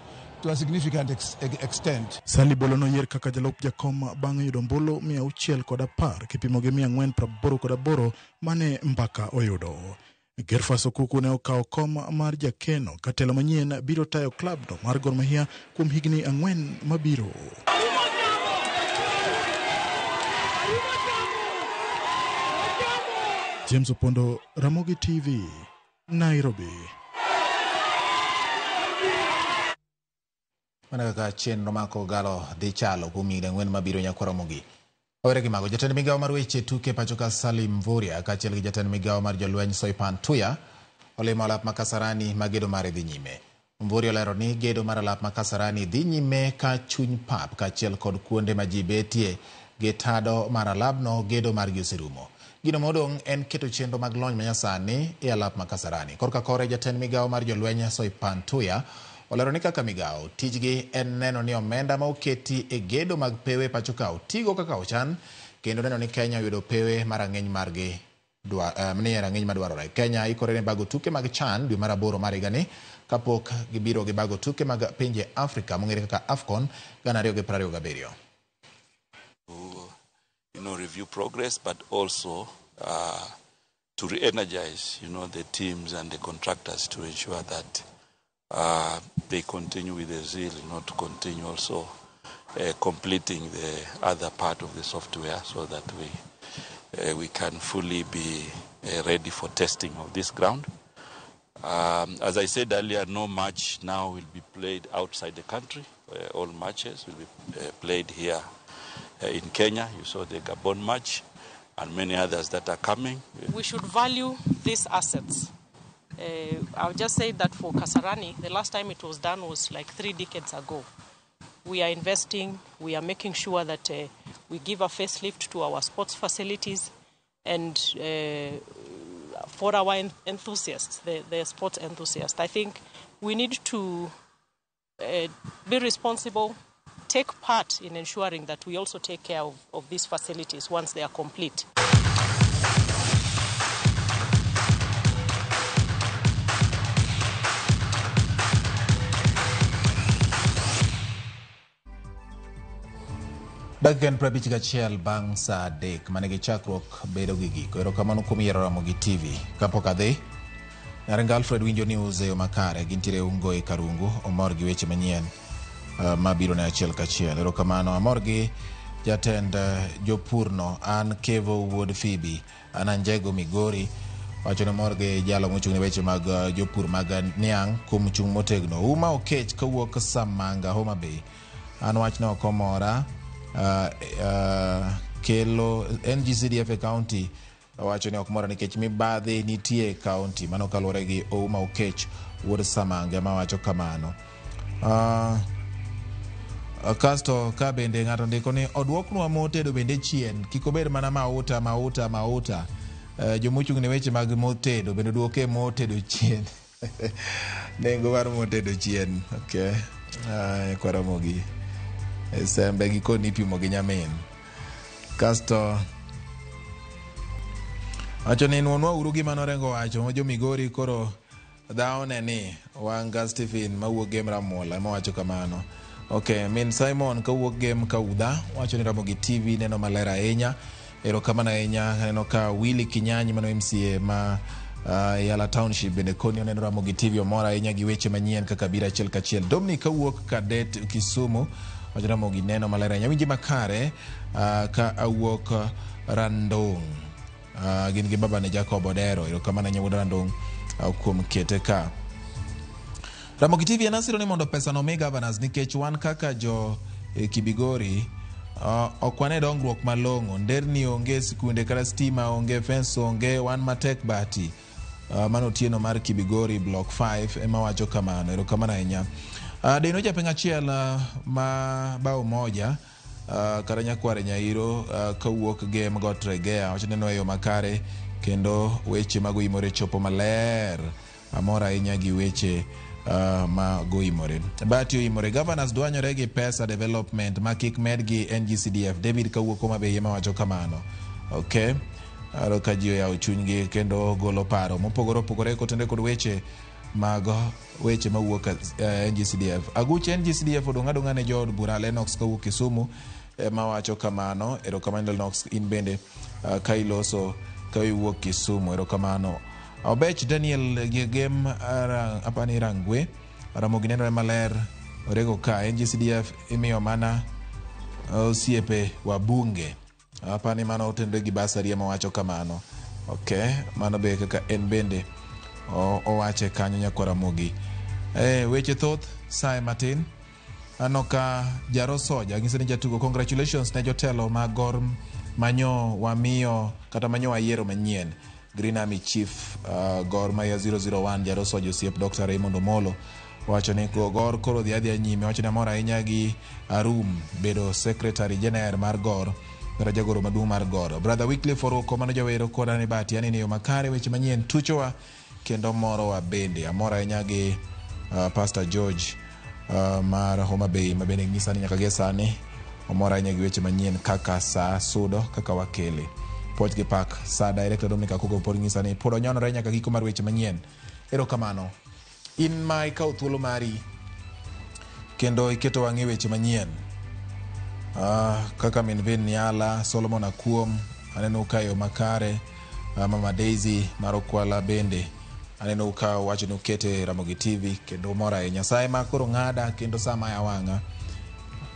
to a significant extent. Sali Bolo noyier kaka jalup jakom bang' yudo ombulu 610 kipimo gi 488 mane mbaka oyudo. Gerfas Okuku ne okawo kom mar jakeno ka telo manyien biro tayo klab no mar Gor Mahia kuom higni 4 mabiro. James Opondo, Ramogi TV, Nairobi. Manaka chenro mako galo dhi chalo kuom higni 4 mabiro nyaka Ramogi. Ore gi mago jatend migawo mar weche tuke pachoka Salim Mvurya kaachiel gi jatend migawo mar jolweny Soipan Tuya olimo alap ma Kasarani ma gedo mare dhi nyime. Mvurya olero ni gedo mar alap ma Kasarani dhi nyime ka chuny pap kaachiel kod kuonde ma ji betie gi tado mar alapno gedo mar gi oserumo. Gino modong' en keto chenro mag lony manyasani e alap ma Kasarani. Korka kore jatend migawo mar jolweny Soipan Tuya olero ni kaka migawo tijgi en neno ni omenda ma oketi e gedo mag pewe pachoka otigo kaka ochan kendo neno ni Kenya oyudo pewe marang'eny margi rang'eny madwarore. Kenya ikore ne bago tuke mag CHAN dwe mar 8 mar higani kapok gibiro gi bago tuke mag pinje Afrika mong'ere kaka AFCON 2027. Review progress, but also to re-energize, the teams and the contractors to ensure that they continue with the zeal, to continue also completing the other part of the software so that we can fully be ready for testing of this ground. As I said earlier, no match now will be played outside the country. All matches will be played here in Kenya. You saw the Gabon match and many others that are coming. We should value these assets. I'll just say that for Kasarani, the last time it was done was like 3 decades ago. We are investing, we are making sure that we give a facelift to our sports facilities and for our enthusiasts, the sports enthusiasts. I think we need to be responsible, take part in ensuring that we also take care of these facilities once they are complete. Dagen prabichga chiel bang sa dek manigi chakruok bedo gi giko. Erokamano kuom yiero Ramogi TV. Kapok adhi, Narenga Alfred winjo news e yo makare gintiere ungo e Karungu omor gi weche manyien mabiro ne achiel kachiel. Erokamano amor gi jatend jopurno an Kevo Wuod Phoebe an Anjego Migori wacho ne mor gi jalo mochung' ne weche mag jopur mag niang' kuom chung' motegno. Uma Okech kawuok Samanga Homa Bay an wachno okomora kelo NGCDF e county wacho ni ok mora nikech mibadhi nitie e county mano kaluwore gi Ouma Okech wuod Samanga ma wacho kamano. Kasto ka bende ng'ato ndiko ni odwoknwa motedo bende chien kik obed mana mauta jomochung' ne weche mag motedo bende duoke motedo chien nengo mar motedo chien. Okay, kwa Ramogi sembe gi koni pimo gi nyamin. Kasto wacho ni nuonwa uru gima norengo wacho jo Migori koro dhaone ni wanga Stephen mawuok game Ramola ma wacho kamano. Okay, min Simon kawuok game Kaudha wacho ni Ramogi TV neno maler ahinya. Erokamano ahinya. Neno ka Willy Kinyanyi mano MCA ma Yala Township bende koni neno Ramogi TV omora ahinya gi weche manyien kaka bira achiel kachiel. Dominic kawuok Kadet Kisumu wacho Ramogi neno maler ahinya. Winji makare ka awuok Randong gin gi baba ne Jacob Odero. Erokamano ahinya wuod Randong kuom kete ka. Ramogi TV anasiro ni mondo pesa no mi governors nikech wan kaka jo Kibigori okwane dongruok malongo. Nderni onge, sikunde kata stima onge, fence onge, wan matek bati. Mano tieno mar Kibigori block 5 ema wacho kamano. Erokamano ahinya. Deno japenga chiel ma bao moja kara nyakware Nyairo kawuok game got regea wacho neno eyo makare kendo weche magoimore chopo maler amora ahinya gi weche magoimore. Batio imore governors dwanyore gi pesa development makik med gi NGCDF. David kawuok Homa Bay ema wacho kamano. Okay, aro ka ji oyawo chunygi kendo golo paro mopogore opogore kotende kod weche mag weche mawuok NGCDF. Aguch NGCDF odonga ne jood bura Lennox kawuok Kisumu ma wacho kamano. Erokamano Lennox in bende ka iloso ka iwuok Kisumu. Erokamano. Obech Daniel Gegem apani Rangwe Ramogi neno maler orego ka NGCDF imiyo mana osiepe wabunge Apani mano otende gi basari ma wacho kamano. Okay, mano be kaka en bende owache kanyo Nyakwara Mogi. Weche thoth sai matin. Anoka Jaro Soja ng'ise ni jatugo congratulations ne jotelo mag Gor Manyo wamiyo kata manyo wayiero manyien. Green Army Chief Gor Mahia 001 Jaro Soja osiep Dr. Raymond Omolo wacho ni Gor koro dhi nyime, wacho ni mora ahinya gi Arum bedo Secretary General mar Gor kata jagoro maduong' mar Gor. Brother Wycliffe Oroko mano jawero koda ni bati yani yo makare weche manyien tuchowa kendo moro wa bende amora ahinya gi Pastor George mar Homa Bay mabende ng'isa ni nyaka gesani omora ahinya gi weche manyien kaka sa sudo kaka wakele Port Park sa director Dominica Kugo por ng'isa ni pod onyonore nyaka giko mar weche manyien. Erokamano in ma ikaw thuolo mari kendo iketo wang'e weche manyien. Kaka min Vin Nyala, Solomon Akuom aneno kayo makare, Mama Daisy Marokwala bende aneno ka wacho ni ukete Ramogi TV kendo mora e Nyasaye makoro ng'ada kendo sama ya wanga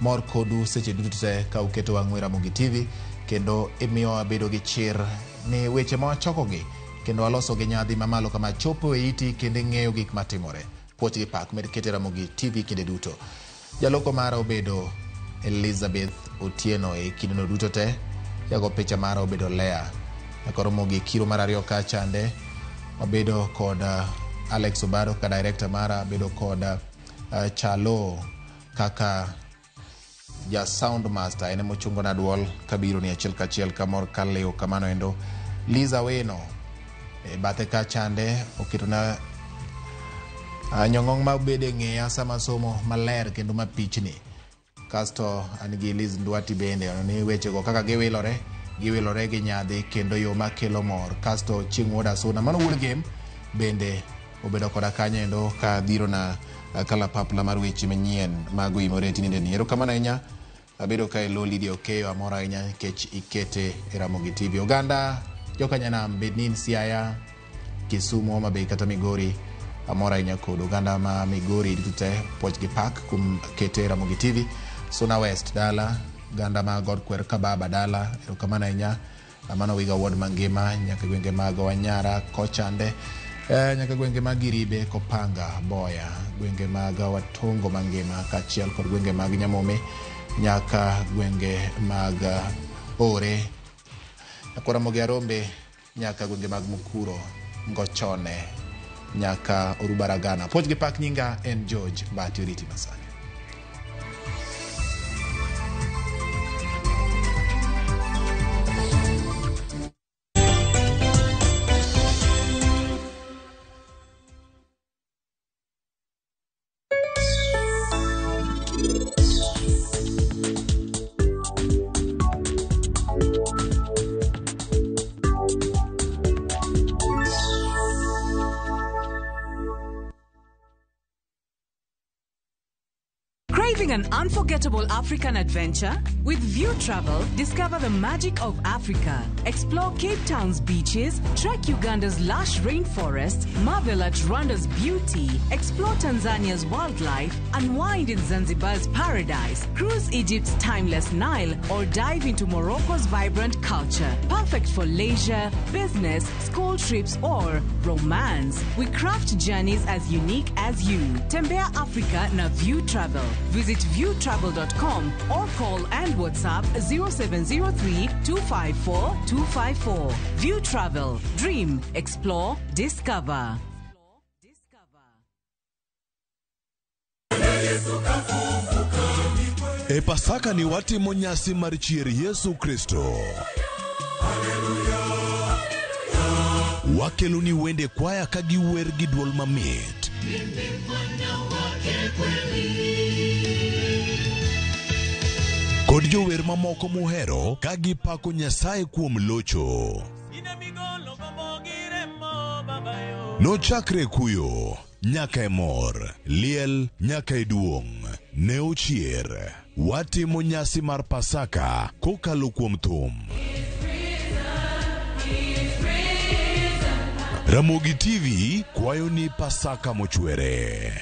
mor kodu seche duto te ka uketo wang'we Ramogi TV kendo imiyo abedo gi chir ni weche ma wachokogi kendo waloso gi nyadhi mamalo kama chopo e iti kendo ng'eyo gik matimore. Port Park med kete Ramogi TV kinde duto. Jaloko mara obedo Elizabeth Otieno e kidino duto te, jago picha mara obedo Lea. Akoro Mogi kiro mara rio ka chande obedo kod Alex Obaro ka director mara obedo kod Chalo kaka ja sound master ene mochungo na duol kabiro ni achiel kachiel kamor kaleo kamano endo. Liza Weno bathe ka chande okito na nyong'ong ma obede ng'eya sama somo maler kendo mapichni. Kasto anigi Liz Ndwati bende ni weche go kaka giwilore gi nyadhi kendo yo makelo mor. Kasto Chieng' Woda Suna mano Wood Game bende obedo koda kanyo endo ka dhiro na kalapapla mar weche manyien mago imore tininde ni. Erokamano ahinya abedo ka elo Lydia Okeyo amora ahinya nikech ikete e Ramogi TV. Oganda jokanyanam Benin, Siaya, Kisumu, Homa Bay kata Migori amora ahinya kod oganda ma Migori ditute Port Park kum kete Ramogi TV. Suna West dala ganda ma God Kwer Kababa dala. Erokamano ahinya mano wiga ward mangima nyaka gwenge mag Wanyara Kochande nyaka gwenge mag Iribe Kopanga Boya gwenge mag Watongo mangima kachiel kod gwenge mag Nyamome nyaka gwenge mag Ore Nyakwara Mogi Arombe nyaka gwenge mag Mukuro Ngochone nyaka Orubaragana. Port Park nyinga en George Mbati Oriti Masani. Craving an unforgettable African adventure? With View Travel, discover the magic of Africa. Explore Cape Town's beaches, trek Uganda's lush rainforests, marvel at Rwanda's beauty, explore Tanzania's wildlife, unwind in Zanzibar's paradise, cruise Egypt's timeless Nile, or dive into Morocco's vibrant culture. Perfect for leisure, business, school trips, or romance. We craft journeys as unique as you. Tembea Africa na View Travel. Visit viewtravel.com or call and WhatsApp 0703-254-254. View Travel. Dream, explore, discover. E Pasaka ni watimo nyasi mar chier Yesu Kristo. Wakelo ni wende kwaya ka giwer gi duol mamit. Kod jower mamoko muhero ka gipako Nyasaye kuom locho. Nochakre kuyo nyaka e mor, liel nyaka e duong', ne ochier. Watimo nyasi mar Pasaka kokalo kuom thum. Ramogi TV kwayo ni Pasaka mochwere.